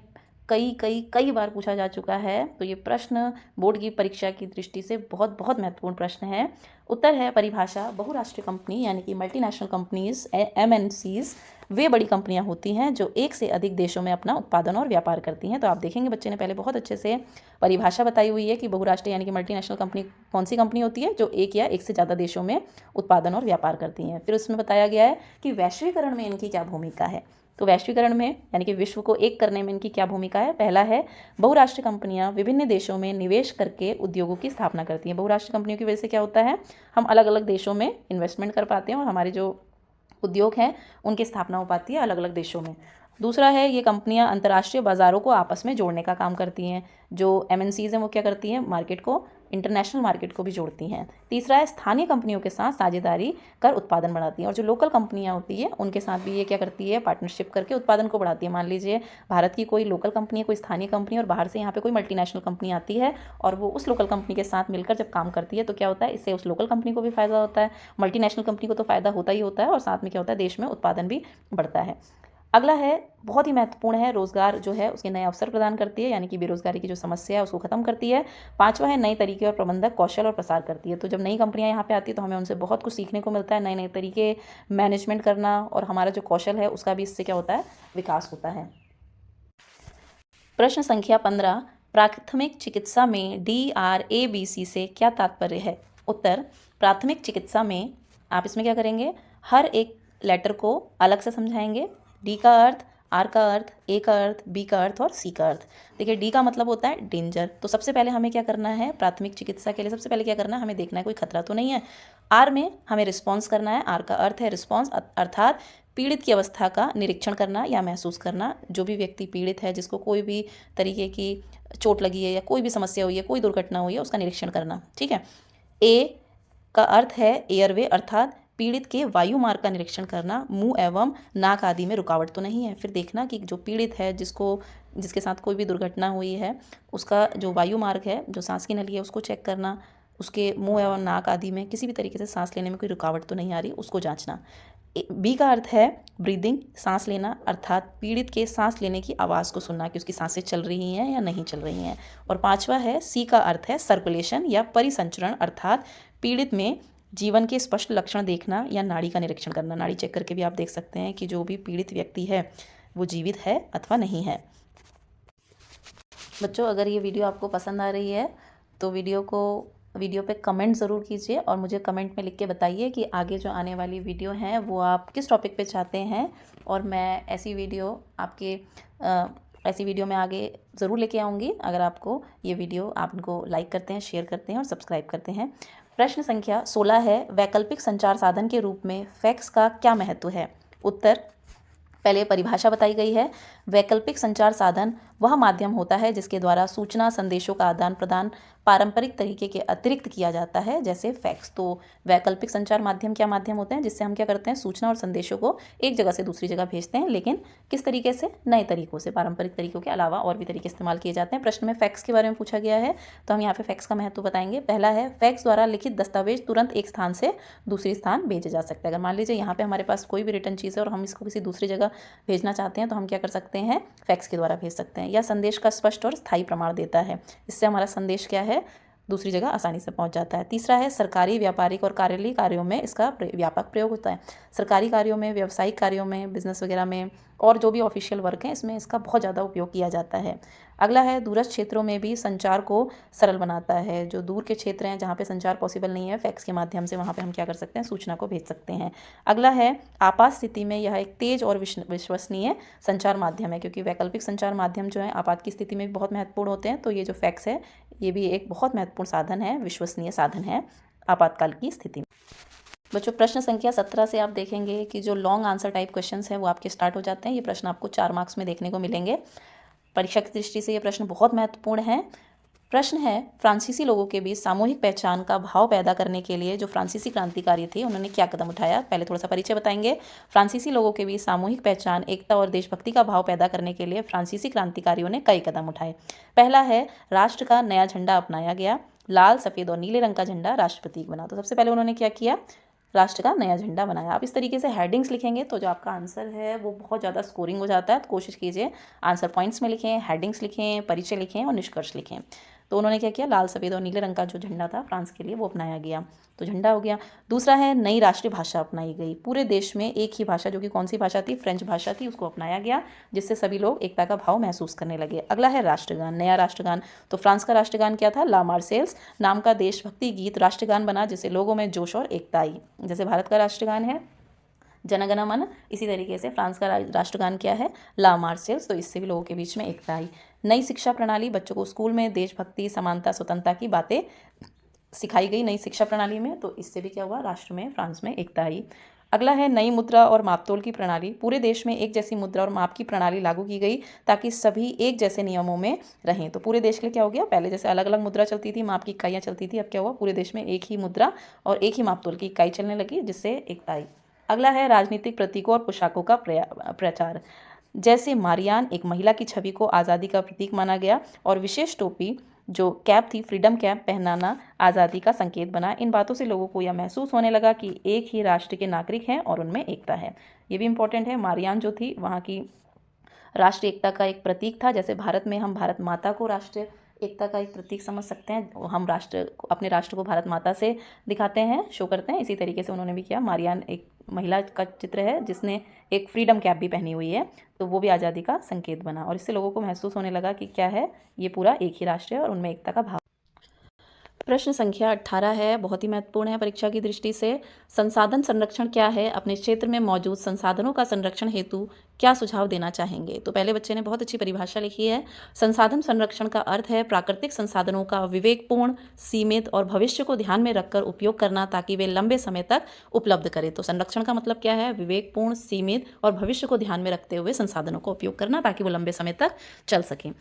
कई बार पूछा जा चुका है। तो ये प्रश्न बोर्ड की परीक्षा की दृष्टि से बहुत महत्वपूर्ण प्रश्न है। उत्तर है परिभाषा, बहुराष्ट्रीय कंपनी यानी कि मल्टीनेशनल कंपनीज, MNCs वे बड़ी कंपनियां होती हैं जो एक से अधिक देशों में अपना उत्पादन और व्यापार करती हैं। तो आप देखेंगे बच्चे ने पहले बहुत अच्छे से परिभाषा बताई हुई है कि बहुराष्ट्रीय यानी कि मल्टीनेशनल कंपनी कौन सी कंपनी होती है, जो एक या एक से ज़्यादा देशों में उत्पादन और व्यापार करती हैं। फिर उसमें बताया गया है कि वैश्वीकरण में इनकी क्या भूमिका है। तो वैश्वीकरण में यानी कि विश्व को एक करने में इनकी क्या भूमिका है। पहला है, बहुराष्ट्रीय कंपनियां विभिन्न देशों में निवेश करके उद्योगों की स्थापना करती हैं। बहुराष्ट्रीय कंपनियों की वजह से क्या होता है, हम अलग अलग देशों में इन्वेस्टमेंट कर पाते हैं और हमारे जो उद्योग हैं उनकी स्थापना हो पाती है अलग अलग देशों में। दूसरा है, ये कंपनियां अंतर्राष्ट्रीय बाज़ारों को आपस में जोड़ने का काम करती हैं। जो MNCs हैं वो क्या करती हैं, मार्केट को, इंटरनेशनल मार्केट को भी जोड़ती हैं। तीसरा है, स्थानीय कंपनियों के साथ साझेदारी कर उत्पादन बढ़ाती हैं। और जो लोकल कंपनियां होती है उनके साथ भी ये क्या करती है, पार्टनरशिप करके उत्पादन को बढ़ाती है। मान लीजिए भारत की कोई लोकल कंपनी है, कोई स्थानीय कंपनी, और बाहर से यहाँ पे कोई मल्टीनेशनल कंपनी आती है और वो उस लोकल कंपनी के साथ मिलकर जब काम करती है तो क्या होता है, इससे उस लोकल कंपनी को भी फायदा होता है, मल्टीनेशनल कंपनी को तो फायदा होता ही होता है, और साथ में क्या होता है, देश में उत्पादन भी बढ़ता है। अगला है, बहुत ही महत्वपूर्ण है, रोजगार जो है उसके नए अवसर प्रदान करती है, यानी कि बेरोजगारी की जो समस्या है उसको खत्म करती है। पांचवा है, नए तरीके और प्रबंधक कौशल और प्रसार करती है। तो जब नई कंपनियां यहाँ पे आती है तो हमें उनसे बहुत कुछ सीखने को मिलता है, नए नए तरीके मैनेजमेंट करना, और हमारा जो कौशल है उसका भी इससे क्या होता है, विकास होता है। प्रश्न संख्या 15, प्राथमिक चिकित्सा में DRABC से क्या तात्पर्य है। उत्तर, प्राथमिक चिकित्सा में आप इसमें क्या करेंगे, हर एक लेटर को अलग से समझाएंगे। डी का अर्थ आर का अर्थ, ए का अर्थ, बी का अर्थ और सी का अर्थ। देखिए डी का मतलब होता है डेंजर, तो सबसे पहले हमें क्या करना है, प्राथमिक चिकित्सा के लिए सबसे पहले क्या करना है, हमें देखना है कोई खतरा तो नहीं है। आर में हमें रिस्पॉन्स करना है, आर का अर्थ है रिस्पॉन्स, अर्थात पीड़ित की अवस्था का निरीक्षण करना या महसूस करना। जो भी व्यक्ति पीड़ित है, जिसको कोई भी तरीके की चोट लगी है या कोई भी समस्या हुई है, कोई दुर्घटना हुई है, उसका निरीक्षण करना, ठीक है। ए का अर्थ है एयरवे, अर्थात पीड़ित के वायु मार्ग का निरीक्षण करना, मुंह एवं नाक आदि में रुकावट तो नहीं है। फिर देखना कि जो पीड़ित है, जिसके साथ कोई भी दुर्घटना हुई है, उसका जो वायु मार्ग है, जो सांस की नली है, उसको चेक करना, उसके मुंह एवं नाक आदि में किसी भी तरीके से सांस लेने में कोई रुकावट तो नहीं आ रही, उसको जांचना। बी का अर्थ है ब्रीदिंग, सांस लेना, अर्थात पीड़ित के सांस लेने की आवाज़ को सुनना कि उसकी सांसें चल रही हैं या नहीं चल रही हैं। और पांचवा है सी का अर्थ है सर्कुलेशन या परिसंचरण, अर्थात पीड़ित में जीवन के स्पष्ट लक्षण देखना या नाड़ी का निरीक्षण करना। नाड़ी चेक करके भी आप देख सकते हैं कि जो भी पीड़ित व्यक्ति है वो जीवित है अथवा नहीं है। बच्चों, अगर ये वीडियो आपको पसंद आ रही है तो वीडियो पे कमेंट ज़रूर कीजिए और मुझे कमेंट में लिख के बताइए कि आगे जो आने वाली वीडियो हैं वो आप किस टॉपिक पे चाहते हैं, और मैं ऐसी वीडियो में आगे ज़रूर लेके आऊँगी। अगर आपको ये वीडियो आप इनको लाइक करते हैं, शेयर करते हैं और सब्सक्राइब करते हैं। प्रश्न संख्या 16 है, वैकल्पिक संचार साधन के रूप में फैक्स का क्या महत्व है? उत्तर, पहले परिभाषा बताई गई है। वैकल्पिक संचार साधन वह माध्यम होता है जिसके द्वारा सूचना संदेशों का आदान प्रदान पारंपरिक तरीके के अतिरिक्त किया जाता है, जैसे फैक्स। तो वैकल्पिक संचार माध्यम क्या माध्यम होते हैं, जिससे हम क्या करते हैं, सूचना और संदेशों को एक जगह से दूसरी जगह भेजते हैं, लेकिन किस तरीके से, नए तरीकों से, पारंपरिक तरीकों के अलावा और भी तरीके इस्तेमाल किए जाते हैं। प्रश्न में फैक्स के बारे में पूछा गया है, तो हम यहाँ पे फैक्स का महत्व बताएंगे। पहला है, फैक्स द्वारा लिखित दस्तावेज तुरंत एक स्थान से दूसरी स्थान भेजे जा सकता है। अगर मान लीजिए यहाँ पे हमारे पास कोई भी रिटर्न चीज़ है और हम इसको किसी दूसरी जगह भेजना चाहते हैं, तो हम क्या कर सकते हैं, फैक्स के द्वारा भेज सकते हैं। या संदेश का स्पष्ट और स्थायी प्रमाण देता है, इससे हमारा संदेश क्या है, दूसरी जगह आसानी से पहुंच जाता है। तीसरा है, सरकारी, व्यापारिक और कार्यालयीय कार्यों में इसका व्यापक प्रयोग होता है। सरकारी कार्यों में, व्यावसायिक कार्यों में, बिजनेस वगैरह में, और जो भी ऑफिशियल वर्क है, इसमें इसका बहुत ज़्यादा उपयोग किया जाता है। अगला है, दूरस्थ क्षेत्रों में भी संचार को सरल बनाता है। जो दूर के क्षेत्र हैं जहाँ पे संचार पॉसिबल नहीं है, फैक्स के माध्यम से वहाँ पे हम क्या कर सकते हैं, सूचना को भेज सकते हैं। अगला है, आपात स्थिति में यह एक तेज और विश्वसनीय संचार माध्यम है, क्योंकि वैकल्पिक संचार माध्यम जो है आपात की स्थिति में बहुत महत्वपूर्ण होते हैं। तो ये जो फैक्स है, ये भी एक बहुत महत्वपूर्ण साधन है, विश्वसनीय साधन है आपातकाल की स्थिति में। बच्चों, प्रश्न संख्या 17 से आप देखेंगे कि जो लॉन्ग आंसर टाइप क्वेश्चंस हैं वो आपके स्टार्ट हो जाते हैं। ये प्रश्न आपको 4 मार्क्स में देखने को मिलेंगे। परीक्षा की दृष्टि से ये प्रश्न बहुत महत्वपूर्ण है। प्रश्न है, फ्रांसीसी लोगों के बीच सामूहिक पहचान का भाव पैदा करने के लिए जो फ्रांसीसी क्रांतिकारी थे, उन्होंने क्या कदम उठाया? पहले थोड़ा सा परिचय बताएंगे। फ्रांसीसी लोगों के बीच सामूहिक पहचान, एकता और देशभक्ति का भाव पैदा करने के लिए फ्रांसीसी क्रांतिकारियों ने कई कदम उठाए। पहला है, राष्ट्र का नया झंडा अपनाया गया। लाल, सफ़ेद और नीले रंग का झंडा राष्ट्र प्रतीक बना। तो सबसे पहले उन्होंने क्या किया, राष्ट्र का नया झंडा बनाया। आप इस तरीके से हेडिंग्स लिखेंगे तो जो आपका आंसर है वो बहुत ज़्यादा स्कोरिंग हो जाता है। तो कोशिश कीजिए आंसर पॉइंट्स में लिखें, हेडिंग्स लिखें, परिचय लिखें और निष्कर्ष लिखें। तो उन्होंने क्या किया, लाल, सफ़ेद और नीले रंग का जो झंडा था फ्रांस के लिए, वो अपनाया गया, तो झंडा हो गया। दूसरा है, नई राष्ट्रीय भाषा अपनाई गई। पूरे देश में एक ही भाषा, जो कि कौन सी भाषा थी, फ्रेंच भाषा थी, उसको अपनाया गया, जिससे सभी लोग एकता का भाव महसूस करने लगे। अगला है राष्ट्रगान, नया राष्ट्रगान। तो फ्रांस का राष्ट्रगान क्या था, ला मार्सेल्स नाम का देशभक्ति गीत राष्ट्रगान बना, जिससे लोगों में जोश और एकता आई। जैसे भारत का राष्ट्रगान है जन गण मन, इसी तरीके से फ्रांस का राष्ट्रगान क्या है, ला मार्सेल्स। तो इससे भी लोगों के बीच में एकता आई। नई शिक्षा प्रणाली, बच्चों को स्कूल में देशभक्ति, समानता, स्वतंत्रता की बातें सिखाई गई नई शिक्षा प्रणाली में, तो इससे भी क्या हुआ, राष्ट्र में, फ्रांस में एकता आई। अगला है, नई मुद्रा और मापतोल की प्रणाली। पूरे देश में एक जैसी मुद्रा और माप की प्रणाली लागू की गई ताकि सभी एक जैसे नियमों में रहें। तो पूरे देश के लिए क्या हो गया, पहले जैसे अलग अलग मुद्रा चलती थी, माप की इकाइयाँ चलती थी, अब क्या हुआ, पूरे देश में एक ही मुद्रा और एक ही मापतोल की इकाई चलने लगी, जिससे एकता आई। अगला है, राजनीतिक प्रतीकों और पोशाकों का प्रचार। जैसे मारियान, एक महिला की छवि को आज़ादी का प्रतीक माना गया, और विशेष टोपी जो कैप थी, फ्रीडम कैप पहनाना आज़ादी का संकेत बना। इन बातों से लोगों को यह महसूस होने लगा कि एक ही राष्ट्र के नागरिक हैं और उनमें एकता है। ये भी इंपॉर्टेंट है। मारियान जो थी, वहाँ की राष्ट्रीय एकता का एक प्रतीक था। जैसे भारत में हम भारत माता को राष्ट्रीय एकता का एक प्रतीक समझ सकते हैं, हम अपने राष्ट्र को भारत माता से दिखाते हैं, शो करते हैं। इसी तरीके से उन्होंने भी किया। मारियान एक महिला का चित्र है जिसने एक फ्रीडम कैप भी पहनी हुई है, तो वो भी आज़ादी का संकेत बना, और इससे लोगों को महसूस होने लगा कि क्या है, ये पूरा एक ही राष्ट्र है और उनमें एकता का भाव। प्रश्न संख्या 18 है, बहुत ही महत्वपूर्ण है परीक्षा की दृष्टि से। संसाधन संरक्षण क्या है? अपने क्षेत्र में मौजूद संसाधनों का संरक्षण हेतु क्या सुझाव देना चाहेंगे? तो पहले बच्चे ने बहुत अच्छी परिभाषा लिखी है। संसाधन संरक्षण का अर्थ है प्राकृतिक संसाधनों का विवेकपूर्ण, सीमित और भविष्य को ध्यान में रखकर उपयोग करना ताकि वे लंबे समय तक उपलब्ध करें। तो संरक्षण का मतलब क्या है? विवेकपूर्ण, सीमित और भविष्य को ध्यान में रखते हुए संसाधनों का उपयोग करना ताकि वो लंबे समय तक चल सकें।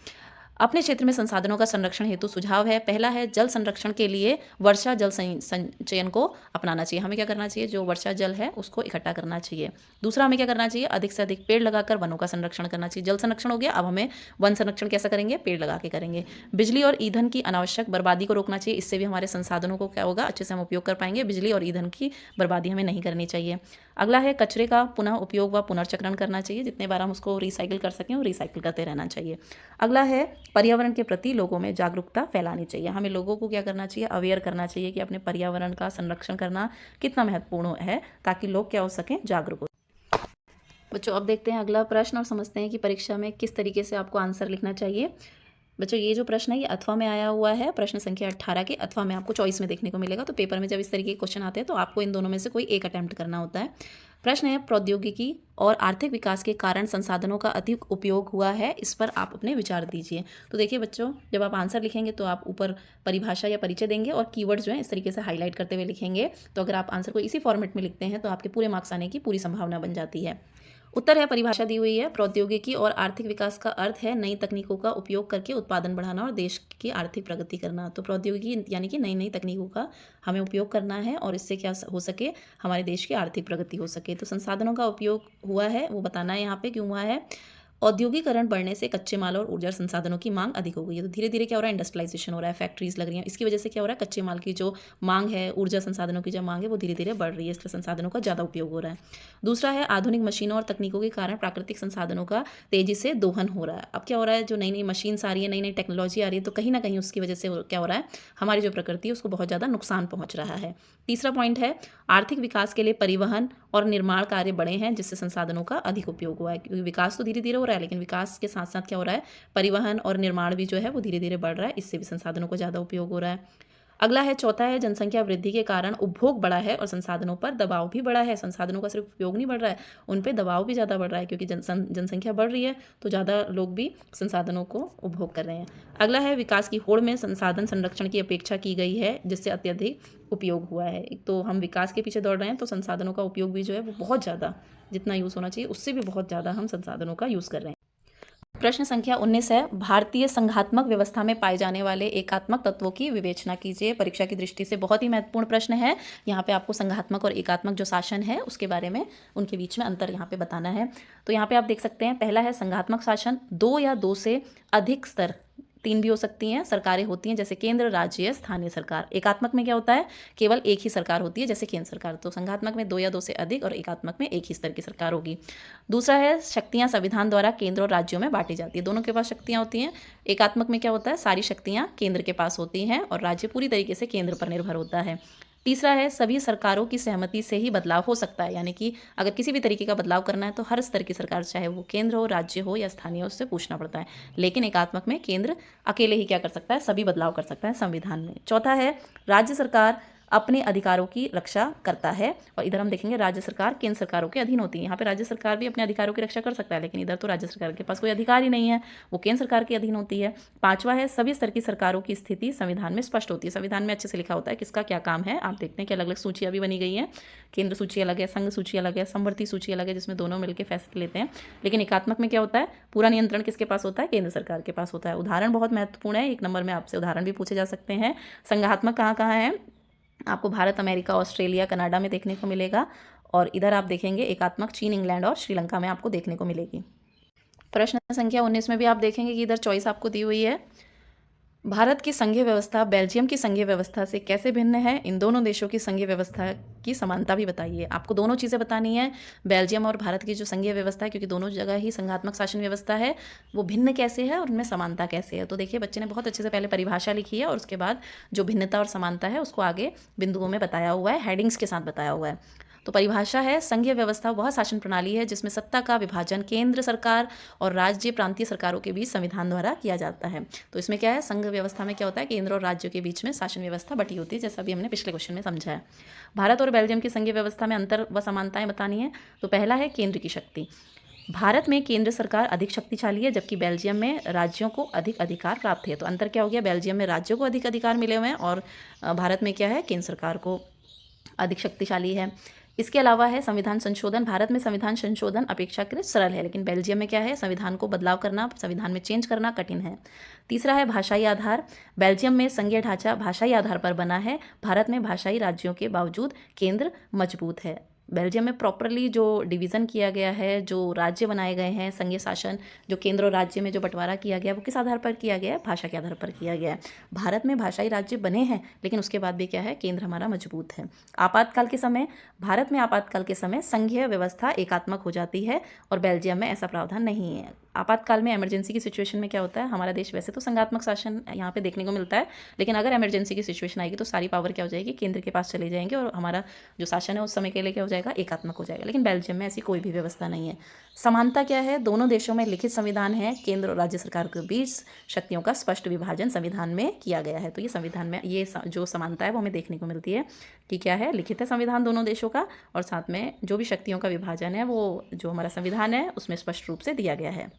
अपने क्षेत्र में संसाधनों का संरक्षण हेतु सुझाव है। पहला है जल संरक्षण के लिए वर्षा जल संचयन को अपनाना चाहिए। हमें क्या करना चाहिए? जो वर्षा जल है उसको इकट्ठा करना चाहिए। दूसरा हमें क्या करना चाहिए? अधिक से अधिक पेड़ लगाकर वनों का संरक्षण करना चाहिए। जल संरक्षण हो गया, अब हमें वन संरक्षण कैसा करेंगे? पेड़ लगा के करेंगे। बिजली और ईंधन की अनावश्यक बर्बादी को रोकना चाहिए। इससे भी हमारे संसाधनों को क्या होगा? अच्छे से हम उपयोग कर पाएंगे। बिजली और ईंधन की बर्बादी हमें नहीं करनी चाहिए। अगला है कचरे का पुनः उपयोग व पुनर्चक्रण करना चाहिए। जितने बार हम उसको रिसाइकिल कर सकें वो रिसाइकिल करते रहना चाहिए। अगला है पर्यावरण के प्रति लोगों में जागरूकता फैलानी चाहिए। हमें लोगों को क्या करना चाहिए? अवेयर करना चाहिए कि अपने पर्यावरण का संरक्षण करना कितना महत्वपूर्ण है ताकि लोग क्या हो सकें? जागरूक हो। बच्चों अब देखते हैं अगला प्रश्न और समझते हैं कि परीक्षा में किस तरीके से आपको आंसर लिखना चाहिए। बच्चों ये जो प्रश्न है ये अथवा में आया हुआ है। प्रश्न संख्या 18 के अथवा में आपको चॉइस में देखने को मिलेगा। तो पेपर में जब इस तरीके के क्वेश्चन आते हैं तो आपको इन दोनों में से कोई एक अटेम्प्ट करना होता है। प्रश्न है प्रौद्योगिकी और आर्थिक विकास के कारण संसाधनों का अधिक उपयोग हुआ है, इस पर आप अपने विचार दीजिए। तो देखिए बच्चों, जब आप आंसर लिखेंगे तो आप ऊपर परिभाषा या परिचय देंगे और कीवर्ड जो है इस तरीके से हाईलाइट करते हुए लिखेंगे। तो अगर आप आंसर को इसी फॉर्मेट में लिखते हैं तो आपके पूरे मार्क्स आने की पूरी संभावना बन जाती है। उत्तर है, परिभाषा दी हुई है। प्रौद्योगिकी और आर्थिक विकास का अर्थ है नई तकनीकों का उपयोग करके उत्पादन बढ़ाना और देश की आर्थिक प्रगति करना। तो प्रौद्योगिकी यानी कि नई नई तकनीकों का हमें उपयोग करना है और इससे क्या हो सके? हमारे देश की आर्थिक प्रगति हो सके। तो संसाधनों का उपयोग हुआ है वो बताना है यहाँ पे क्यों हुआ है। औद्योगिकरण बढ़ने से कच्चे माल और ऊर्जा संसाधनों की मांग अधिक हो गई है। तो धीरे धीरे क्या हो रहा है? इंडस्ट्रियलाइजेशन हो रहा है, फैक्ट्रीज लग रही हैं। इसकी वजह से क्या हो रहा है? कच्चे माल की जो मांग है, ऊर्जा संसाधनों की जो मांग है वो धीरे धीरे बढ़ रही है, इसलिए संसाधनों का ज़्यादा उपयोग हो रहा है। दूसरा है आधुनिक मशीनों और तकनीकों के कारण प्राकृतिक संसाधनों का तेजी से दोहन हो रहा है। अब क्या हो रहा है? जो नई नई मशीन्स आ रही है, नई नई टेक्नोलॉजी आ रही है, तो कहीं ना कहीं उसकी वजह से क्या हो रहा है? हमारी जो प्रकृति है उसको बहुत ज़्यादा नुकसान पहुंच रहा है। तीसरा पॉइंट है आर्थिक विकास के लिए परिवहन और निर्माण कार्य बढ़े हैं जिससे संसाधनों का अधिक उपयोग हुआ है। क्योंकि विकास तो धीरे धीरे हो रहा है लेकिन विकास के साथ साथ क्या हो रहा है? परिवहन और निर्माण भी जो है वो धीरे धीरे बढ़ रहा है, इससे भी संसाधनों को ज़्यादा उपयोग हो रहा है। अगला है चौथा है जनसंख्या वृद्धि के कारण उपभोग बढ़ा है और संसाधनों पर दबाव भी बढ़ा है। संसाधनों का सिर्फ उपयोग नहीं बढ़ रहा है, उन पे दबाव भी ज़्यादा बढ़ रहा है क्योंकि जनसंख्या बढ़ रही है तो ज़्यादा लोग भी संसाधनों को उपभोग कर रहे हैं। अगला है विकास की होड़ में संसाधन संरक्षण की अपेक्षा की गई है जिससे अत्यधिक उपयोग हुआ है। एक तो हम विकास के पीछे दौड़ रहे हैं तो संसाधनों का उपयोग भी जो है वो बहुत ज़्यादा, जितना यूज़ होना चाहिए उससे भी बहुत ज़्यादा हम संसाधनों का यूज़ कर रहे हैं। प्रश्न संख्या 19 है भारतीय संघात्मक व्यवस्था में पाए जाने वाले एकात्मक तत्वों की विवेचना कीजिए। परीक्षा की दृष्टि से बहुत ही महत्वपूर्ण प्रश्न है। यहाँ पे आपको संघात्मक और एकात्मक जो शासन है उसके बारे में, उनके बीच में अंतर यहाँ पे बताना है। तो यहाँ पे आप देख सकते हैं पहला है संघात्मक शासन, दो या दो से अधिक स्तर, तीन भी हो सकती हैं, सरकारें होती हैं जैसे केंद्र, राज्य, स्थानीय सरकार। एकात्मक में क्या होता है? केवल एक ही सरकार होती है जैसे केंद्र सरकार। तो संघात्मक में दो या दो से अधिक और एकात्मक में एक ही स्तर की सरकार होगी। दूसरा है शक्तियां संविधान द्वारा केंद्र और राज्यों में बांटी जाती है। दोनों के पास शक्तियां होती हैं। एकात्मक में क्या होता है? सारी शक्तियां केंद्र के पास होती हैं और राज्य पूरी तरीके से केंद्र पर निर्भर होता है। तीसरा है सभी सरकारों की सहमति से ही बदलाव हो सकता है, यानी कि अगर किसी भी तरीके का बदलाव करना है तो हर स्तर की सरकार, चाहे वो केंद्र हो, राज्य हो या स्थानीय हो, उससे पूछना पड़ता है। लेकिन एकात्मक में केंद्र अकेले ही क्या कर सकता है? सभी बदलाव कर सकता है संविधान में। चौथा है राज्य सरकार अपने अधिकारों की रक्षा करता है और इधर हम देखेंगे राज्य सरकार केंद्र सरकारों के अधीन होती है। यहाँ पे राज्य सरकार भी अपने अधिकारों की रक्षा कर सकता है लेकिन इधर तो राज्य सरकार के पास कोई अधिकार ही नहीं है, वो केंद्र सरकार के अधीन होती है। पांचवा है सभी स्तर की सरकारों की स्थिति संविधान में स्पष्ट होती है। संविधान में अच्छे से लिखा होता है किसका क्या काम है। आप देखते हैं कि अलग अलग सूचियाँ भी बनी गई हैं, केंद्र सूची अलग है, संघ सूची अलग है, समवर्ती सूची अलग है, जिसमें दोनों मिलकर फैसले लेते हैं। लेकिन एकात्मक में क्या होता है? पूरा नियंत्रण किसके पास होता है? केंद्र सरकार के पास होता है। उदाहरण बहुत महत्वपूर्ण है, एक नंबर में आपसे उदाहरण भी पूछे जा सकते हैं। संघात्मक कहाँ कहाँ है? आपको भारत, अमेरिका, ऑस्ट्रेलिया, कनाडा में देखने को मिलेगा और इधर आप देखेंगे एकात्मक चीन, इंग्लैंड और श्रीलंका में आपको देखने को मिलेगी। प्रश्न संख्या 19 में भी आप देखेंगे कि इधर चॉइस आपको दी हुई है। भारत की संघीय व्यवस्था बेल्जियम की संघीय व्यवस्था से कैसे भिन्न है? इन दोनों देशों की संघीय व्यवस्था की समानता भी बताइए। आपको दोनों चीज़ें बतानी है, बेल्जियम और भारत की जो संघीय व्यवस्था है, क्योंकि दोनों जगह ही संघात्मक शासन व्यवस्था है, वो भिन्न कैसे है और उनमें समानता कैसे है। तो देखिए बच्चे ने बहुत अच्छे से पहले परिभाषा लिखी है और उसके बाद जो भिन्नता और समानता है उसको आगे बिंदुओं में बताया हुआ है, हेडिंग्स के साथ बताया हुआ है। तो परिभाषा है संघीय व्यवस्था वह शासन प्रणाली है जिसमें सत्ता का विभाजन केंद्र सरकार और राज्य प्रांतीय सरकारों के बीच संविधान द्वारा किया जाता है। तो इसमें क्या है, संघ व्यवस्था में क्या होता है, केंद्र और राज्यों के बीच में शासन व्यवस्था बटी होती है, जैसा भी हमने पिछले क्वेश्चन में समझा है। भारत और बेल्जियम की संघीय व्यवस्था में अंतर व समानताएं बतानी है। तो पहला है केंद्र की शक्ति। भारत में केंद्र सरकार अधिक शक्तिशाली है जबकि बेल्जियम में राज्यों को अधिक अधिकार प्राप्त है। तो अंतर क्या हो गया, बेल्जियम में राज्यों को अधिक अधिकार मिले हुए हैं और भारत में क्या है, केंद्र सरकार को अधिक शक्तिशाली है। इसके अलावा है संविधान संशोधन। भारत में संविधान संशोधन अपेक्षाकृत सरल है, लेकिन बेल्जियम में क्या है, संविधान को बदलाव करना, संविधान में चेंज करना कठिन है। तीसरा है भाषाई आधार। बेल्जियम में संघीय ढांचा भाषाई आधार पर बना है, भारत में भाषाई राज्यों के बावजूद केंद्र मजबूत है। बेल्जियम में प्रॉपरली जो डिवीज़न किया गया है, जो राज्य बनाए गए हैं, संघीय शासन जो केंद्र और राज्य में जो बंटवारा किया गया है वो किस आधार पर किया गया है, भाषा के आधार पर किया गया है। भारत में भाषाई राज्य बने हैं लेकिन उसके बाद भी क्या है, केंद्र हमारा मजबूत है। आपातकाल के समय, भारत में आपातकाल के समय संघीय व्यवस्था एकात्मक हो जाती है और बेल्जियम में ऐसा प्रावधान नहीं है। आपातकाल में इमरजेंसी की सिचुएशन में क्या होता है, हमारा देश वैसे तो संघात्मक शासन यहाँ पे देखने को मिलता है, लेकिन अगर इमरजेंसी की सिचुएशन आएगी तो सारी पावर क्या हो जाएगी, केंद्र के पास चले जाएंगे और हमारा जो शासन है उस समय के लिए क्या हो जाएगा, एकात्मक हो जाएगा। लेकिन बेल्जियम में ऐसी कोई भी व्यवस्था नहीं है। समानता क्या है, दोनों देशों में लिखित संविधान है, केंद्र और राज्य सरकार के बीच शक्तियों का स्पष्ट विभाजन संविधान में किया गया है। तो ये संविधान में ये जो समानता है वो हमें देखने को मिलती है कि क्या है, लिखित है संविधान दोनों देशों का और साथ में जो भी शक्तियों का विभाजन है वो जो हमारा संविधान है उसमें स्पष्ट रूप से दिया गया है।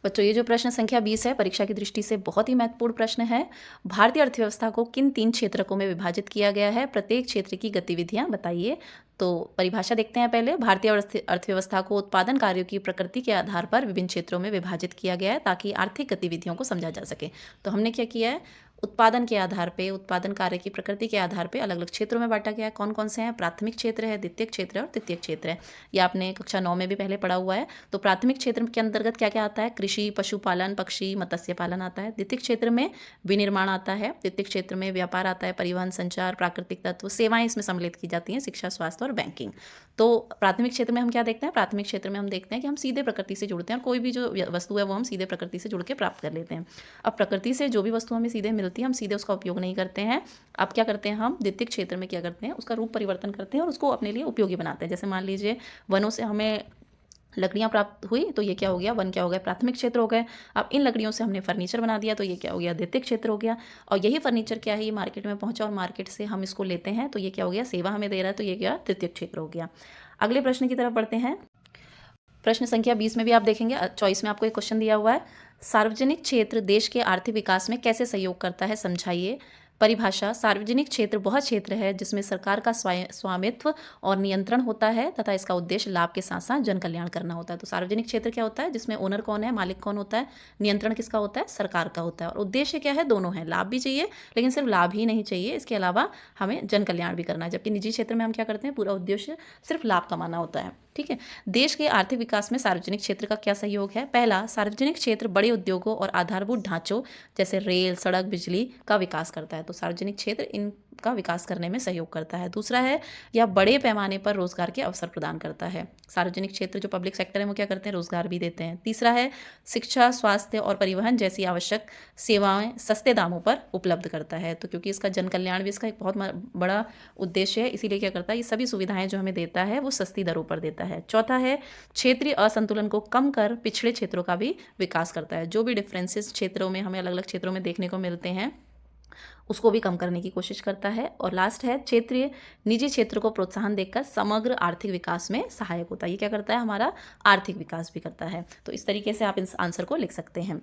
बच्चों, ये जो प्रश्न संख्या 20 है परीक्षा की दृष्टि से बहुत ही महत्वपूर्ण प्रश्न है। भारतीय अर्थव्यवस्था को किन 3 क्षेत्रकों में विभाजित किया गया है, प्रत्येक क्षेत्र की गतिविधियां बताइए। तो परिभाषा देखते हैं पहले। भारतीय अर्थव्यवस्था को उत्पादन कार्यों की प्रकृति के आधार पर विभिन्न क्षेत्रों में विभाजित किया गया है ताकि आर्थिक गतिविधियों को समझा जा सके। तो हमने क्या किया है, उत्पादन के आधार पे, उत्पादन कार्य की प्रकृति के आधार पे अलग अलग क्षेत्रों में बांटा गया है। कौन कौन से हैं, प्राथमिक क्षेत्र है, द्वितीयक क्षेत्र है और तृतीयक क्षेत्र है। ये आपने कक्षा 9 में भी पहले पढ़ा हुआ है। तो प्राथमिक क्षेत्र के अंतर्गत क्या क्या आता है, कृषि, पशुपालन, पक्षी, मत्स्य पालन आता है। द्वितीयक क्षेत्र में विनिर्माण आता है। तृतीयक क्षेत्र में व्यापार आता है, परिवहन, संचार, प्राकृतिक तत्व, सेवाएं इसमें सम्मिलित की जाती हैं, शिक्षा, स्वास्थ्य और बैंकिंग। तो प्राथमिक क्षेत्र में हम क्या देखते हैं, प्राथमिक क्षेत्र में हम देखते हैं कि हम सीधे प्रकृति से जुड़ते हैं और कोई भी जो वस्तु है वो हम सीधे प्रकृति से जुड़ के प्राप्त कर लेते हैं। अब प्रकृति से जो भी वस्तु हमें सीधे मिलती है हम सीधे उसका उपयोग नहीं करते हैं। अब क्या करते हैं, हम द्वितीयक क्षेत्र में क्या करते हैं, उसका रूप परिवर्तन करते हैं और उसको अपने लिए उपयोगी बनाते हैं। जैसे मान लीजिए वनों से हमें लकड़ियाँ प्राप्त हुई तो ये क्या हो गया, वन क्या हो गया, प्राथमिक क्षेत्र हो गए। अब इन लकड़ियों से हमने फर्नीचर बना दिया तो ये क्या हो गया, द्वितीयक क्षेत्र हो गया। और यही फर्नीचर क्या है, ये मार्केट में पहुंचा और मार्केट से हम इसको लेते हैं तो ये क्या हो गया, सेवा हमें दे रहा है तो ये क्या, तृतीयक क्षेत्र हो गया। अगले प्रश्न की तरफ बढ़ते हैं। प्रश्न संख्या 20 में भी आप देखेंगे, चॉइस में आपको एक क्वेश्चन दिया हुआ है, सार्वजनिक क्षेत्र देश के आर्थिक विकास में कैसे सहयोग करता है, समझाइए। परिभाषा, सार्वजनिक क्षेत्र वह क्षेत्र है जिसमें सरकार का स्वामित्व और नियंत्रण होता है तथा इसका उद्देश्य लाभ के साथ साथ जन कल्याण करना होता है। तो सार्वजनिक क्षेत्र क्या होता है, जिसमें ओनर कौन है, मालिक कौन होता है, नियंत्रण किसका होता है, सरकार का होता है। और उद्देश्य क्या है, दोनों है, लाभ भी चाहिए लेकिन सिर्फ लाभ ही नहीं चाहिए, इसके अलावा हमें जन कल्याण भी करना है। जबकि निजी क्षेत्र में हम क्या करते हैं, पूरा उद्देश्य सिर्फ लाभ कमाना होता है। ठीक है। देश के आर्थिक विकास में सार्वजनिक क्षेत्र का क्या सहयोग है। पहला, सार्वजनिक क्षेत्र बड़े उद्योगों और आधारभूत ढांचों जैसे रेल, सड़क, बिजली का विकास करता है। तो सार्वजनिक क्षेत्र इनका विकास करने में सहयोग करता है। दूसरा है, यह बड़े पैमाने पर रोजगार के अवसर प्रदान करता है। सार्वजनिक क्षेत्र जो पब्लिक सेक्टर है वो क्या करते हैं, रोजगार भी देते हैं। तीसरा है, शिक्षा, स्वास्थ्य और परिवहन जैसी आवश्यक सेवाएं सस्ते दामों पर उपलब्ध करता है। तो क्योंकि इसका जन कल्याण भी इसका एक बहुत बड़ा उद्देश्य है, इसीलिए क्या करता है, ये सभी सुविधाएं जो हमें देता है वो सस्ती दरों पर देता है। चौथा है, क्षेत्रीय असंतुलन को कम कर पिछड़े क्षेत्रों का भी विकास करता है। जो भी डिफरेंसेस क्षेत्रों में हमें अलग अलग क्षेत्रों में देखने को मिलते हैं उसको भी कम करने की कोशिश करता है। और लास्ट है, क्षेत्रीय निजी क्षेत्र को प्रोत्साहन देकर समग्र आर्थिक विकास में सहायक होता है। ये क्या करता है, हमारा आर्थिक विकास भी करता है। तो इस तरीके से आप इस आंसर को लिख सकते हैं।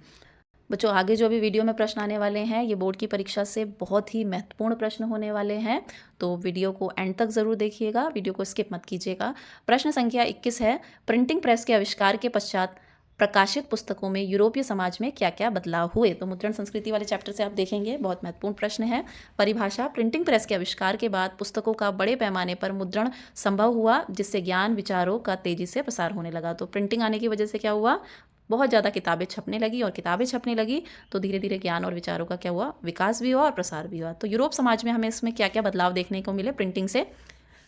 बच्चों, आगे जो भी वीडियो में प्रश्न आने वाले हैं ये बोर्ड की परीक्षा से बहुत ही महत्वपूर्ण प्रश्न होने वाले हैं, तो वीडियो को एंड तक ज़रूर देखिएगा, वीडियो को स्किप मत कीजिएगा। प्रश्न संख्या 21 है, प्रिंटिंग प्रेस के आविष्कार के पश्चात प्रकाशित पुस्तकों में यूरोपीय समाज में क्या क्या बदलाव हुए। तो मुद्रण संस्कृति वाले चैप्टर से आप देखेंगे, बहुत महत्वपूर्ण प्रश्न है। परिभाषा, प्रिंटिंग प्रेस के आविष्कार के बाद पुस्तकों का बड़े पैमाने पर मुद्रण संभव हुआ जिससे ज्ञान विचारों का तेजी से प्रसार होने लगा। तो प्रिंटिंग आने की वजह से क्या हुआ, बहुत ज़्यादा किताबें छपने लगी और किताबें छपने लगी तो धीरे धीरे ज्ञान और विचारों का क्या हुआ, विकास भी हुआ और प्रसार भी हुआ। तो यूरोप समाज में हमें इसमें क्या क्या बदलाव देखने को मिले प्रिंटिंग से।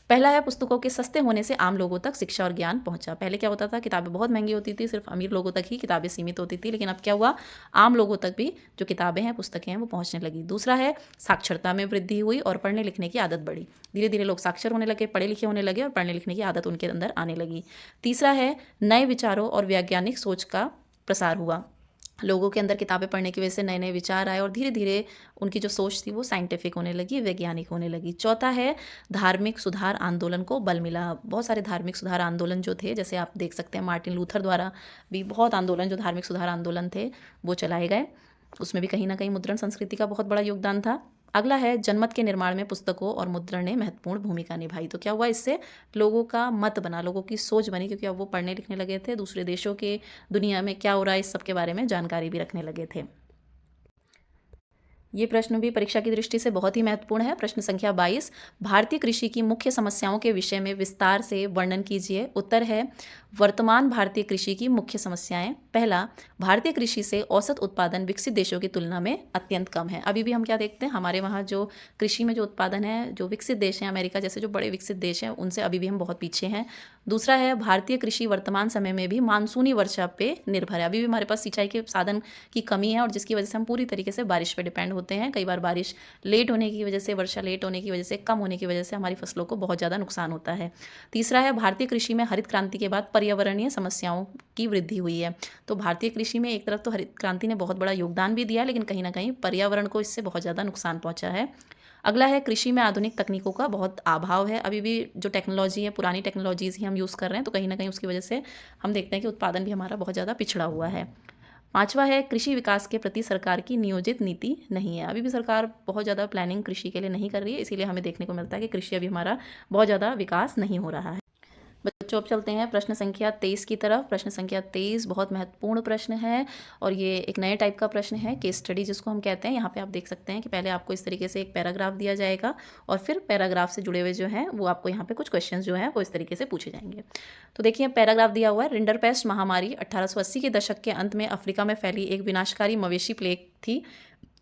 पहला है पुस्तकों के सस्ते होने से आम लोगों तक शिक्षा और ज्ञान पहुंचा। पहले क्या होता था, किताबें बहुत महंगी होती थी, सिर्फ अमीर लोगों तक ही किताबें सीमित होती थी, लेकिन अब क्या हुआ, आम लोगों तक भी जो किताबें हैं, पुस्तकें हैं, वो पहुंचने लगी। दूसरा है साक्षरता में वृद्धि हुई और पढ़ने लिखने की आदत बढ़ी। धीरे धीरे लोग साक्षर होने लगे, पढ़े लिखे होने लगे और पढ़ने लिखने की आदत उनके अंदर आने लगी। तीसरा है नए विचारों और वैज्ञानिक सोच का प्रसार हुआ। लोगों के अंदर किताबें पढ़ने की वजह से नए नए विचार आए और धीरे धीरे उनकी जो सोच थी वो साइंटिफिक होने लगी, वैज्ञानिक होने लगी। चौथा है धार्मिक सुधार आंदोलन को बल मिला। बहुत सारे धार्मिक सुधार आंदोलन जो थे, जैसे आप देख सकते हैं मार्टिन लूथर द्वारा भी बहुत आंदोलन, जो धार्मिक सुधार आंदोलन थे वो चलाए गए। उसमें भी कहीं ना कहीं मुद्रण संस्कृति का बहुत बड़ा योगदान था। अगला है जनमत के निर्माण में पुस्तकों और मुद्रण ने महत्वपूर्ण भूमिका निभाई। तो क्या हुआ, इससे लोगों का मत बना, लोगों की सोच बनी, क्योंकि अब वो पढ़ने लिखने लगे थे, दूसरे देशों के दुनिया में क्या हो रहा है इस सब के बारे में जानकारी भी रखने लगे थे। ये प्रश्न भी परीक्षा की दृष्टि से बहुत ही महत्वपूर्ण है। प्रश्न संख्या 22, भारतीय कृषि की मुख्य समस्याओं के विषय में विस्तार से वर्णन कीजिए। उत्तर है वर्तमान भारतीय कृषि की मुख्य समस्याएं। पहला, भारतीय कृषि से औसत उत्पादन विकसित देशों की तुलना में अत्यंत कम है। अभी भी हम क्या देखते हैं, हमारे वहाँ जो कृषि में जो उत्पादन है, जो विकसित देश हैं, अमेरिका जैसे जो बड़े विकसित देश हैं, उनसे अभी भी हम बहुत पीछे हैं। दूसरा है भारतीय कृषि वर्तमान समय में भी मानसूनी वर्षा पे निर्भर है। अभी भी हमारे पास सिंचाई के साधन की कमी है और जिसकी वजह से हम पूरी तरीके से बारिश पे डिपेंड होते हैं। कई बार बारिश लेट होने की वजह से, वर्षा लेट होने की वजह से, कम होने की वजह से हमारी फसलों को बहुत ज़्यादा नुकसान होता है। तीसरा है भारतीय कृषि में हरित क्रांति के बाद पर्यावरणीय समस्याओं की वृद्धि हुई है। तो भारतीय कृषि में एक तरफ तो हरित क्रांति ने बहुत बड़ा योगदान भी दिया, लेकिन कहीं ना कहीं पर्यावरण को इससे बहुत ज़्यादा नुकसान पहुंचा है। अगला है कृषि में आधुनिक तकनीकों का बहुत अभाव है। अभी भी जो टेक्नोलॉजी है, पुरानी टेक्नोलॉजीज ही हम यूज़ कर रहे हैं, तो कहीं ना कहीं उसकी वजह से हम देखते हैं कि उत्पादन भी हमारा बहुत ज़्यादा पिछड़ा हुआ है। पांचवा है कृषि विकास के प्रति सरकार की नियोजित नीति नहीं है। अभी भी सरकार बहुत ज़्यादा प्लानिंग कृषि के लिए नहीं कर रही है, इसीलिए हमें देखने को मिलता है कि कृषि अभी हमारा बहुत ज़्यादा विकास नहीं हो रहा है। बच्चों अब चलते हैं प्रश्न संख्या 23 की तरफ। प्रश्न संख्या 23 बहुत महत्वपूर्ण प्रश्न है और ये एक नए टाइप का प्रश्न है, केस स्टडी जिसको हम कहते हैं। यहाँ पे आप देख सकते हैं कि पहले आपको इस तरीके से एक पैराग्राफ दिया जाएगा और फिर पैराग्राफ से जुड़े हुए जो हैं वो आपको यहाँ पे कुछ क्वेश्चंस जो हैं वो इस तरीके से पूछे जाएंगे। तो देखिए पैराग्राफ दिया हुआ है, रिंडरपेस्ट महामारी 1880 के दशक के अंत में अफ्रीका में फैली एक विनाशकारी मवेशी प्लेग थी।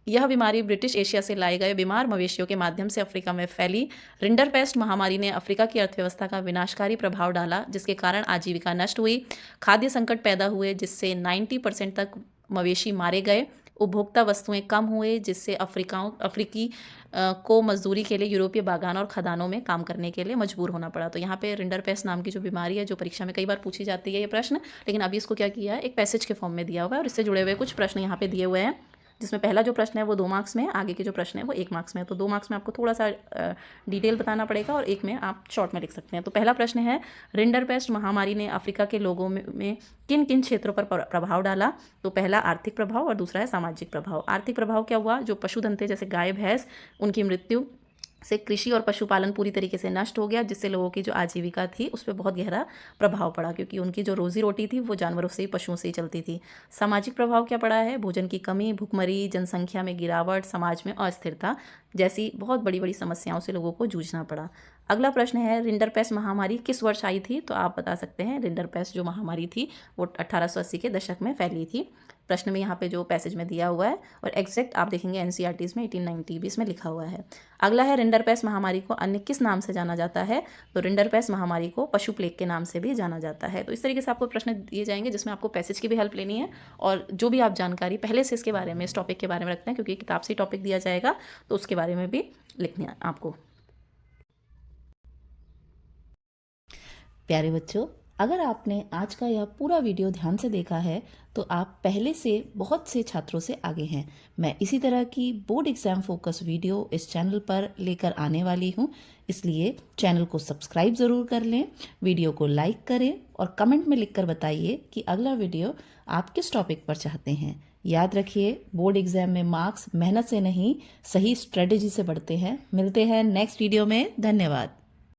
यह बीमारी ब्रिटिश एशिया से लाए गए बीमार मवेशियों के माध्यम से अफ्रीका में फैली। रिंडरपेस्ट महामारी ने अफ्रीका की अर्थव्यवस्था का विनाशकारी प्रभाव डाला, जिसके कारण आजीविका नष्ट हुई, खाद्य संकट पैदा हुए जिससे 90% तक मवेशी मारे गए, उपभोक्ता वस्तुएं कम हुए जिससे अफ्रीकी को मजदूरी के लिए यूरोपीय बागान और खदानों में काम करने के लिए मजबूर होना पड़ा। तो यहाँ पे रिंडरपेस्ट नाम की जो बीमारी है, जो परीक्षा में कई बार पूछी जाती है ये प्रश्न, लेकिन अभी इसको क्या किया है, एक पैसेज के फॉर्म में दिया हुआ है और इससे जुड़े हुए कुछ प्रश्न यहाँ पे दिए हुए हैं, जिसमें पहला जो प्रश्न है वो 2 मार्क्स में है, आगे के जो प्रश्न है वो 1 मार्क्स में है। तो 2 मार्क्स में आपको थोड़ा सा डिटेल बताना पड़ेगा और 1 में आप शॉर्ट में लिख सकते हैं। तो पहला प्रश्न है रिंडरपेस्ट महामारी ने अफ्रीका के लोगों में किन किन क्षेत्रों पर प्रभाव डाला। तो पहला आर्थिक प्रभाव और दूसरा है सामाजिक प्रभाव। आर्थिक प्रभाव क्या हुआ, जो पशुधन थे जैसे गाय भैंस, उनकी मृत्यु से कृषि और पशुपालन पूरी तरीके से नष्ट हो गया, जिससे लोगों की जो आजीविका थी उस पर बहुत गहरा प्रभाव पड़ा, क्योंकि उनकी जो रोजी रोटी थी वो जानवरों से ही, पशुओं से ही चलती थी। सामाजिक प्रभाव क्या पड़ा है, भोजन की कमी, भुखमरी, जनसंख्या में गिरावट, समाज में अस्थिरता जैसी बहुत बड़ी बड़ी समस्याओं से लोगों को जूझना पड़ा। अगला प्रश्न है रिंडरपेस्ट महामारी किस वर्ष आई थी। तो आप बता सकते हैं रिंडरपेस्ट जो महामारी थी वो 1880 के दशक में फैली थी। प्रश्न में यहाँ पे जो पैसेज में दिया हुआ है और एग्जैक्ट आप देखेंगे एनसीईआरटीज़ में 1890 भी इसमें लिखा हुआ है। अगला है रिंडरपेस्ट महामारी को अन्य किस नाम से जाना जाता है। तो रिंडरपेस्ट महामारी को पशु प्लेग के नाम से भी जाना जाता है। तो इस तरीके से आपको प्रश्न दिए जाएंगे जिसमें आपको पैसेज की भी हेल्प लेनी है और जो भी आप जानकारी पहले से इसके बारे में, इस टॉपिक के बारे में रखते हैं, क्योंकि किताब से टॉपिक दिया जाएगा तो उसके बारे में भी लिखना है आपको। प्यारे बच्चों, अगर आपने आज का यह पूरा वीडियो ध्यान से देखा है तो आप पहले से बहुत से छात्रों से आगे हैं। मैं इसी तरह की बोर्ड एग्जाम फोकस वीडियो इस चैनल पर लेकर आने वाली हूँ, इसलिए चैनल को सब्सक्राइब ज़रूर कर लें, वीडियो को लाइक करें और कमेंट में लिखकर बताइए कि अगला वीडियो आप किस टॉपिक पर चाहते हैं। याद रखिए, बोर्ड एग्जाम में मार्क्स मेहनत से नहीं, सही स्ट्रेटेजी से बढ़ते हैं। मिलते हैं नेक्स्ट वीडियो में। धन्यवाद।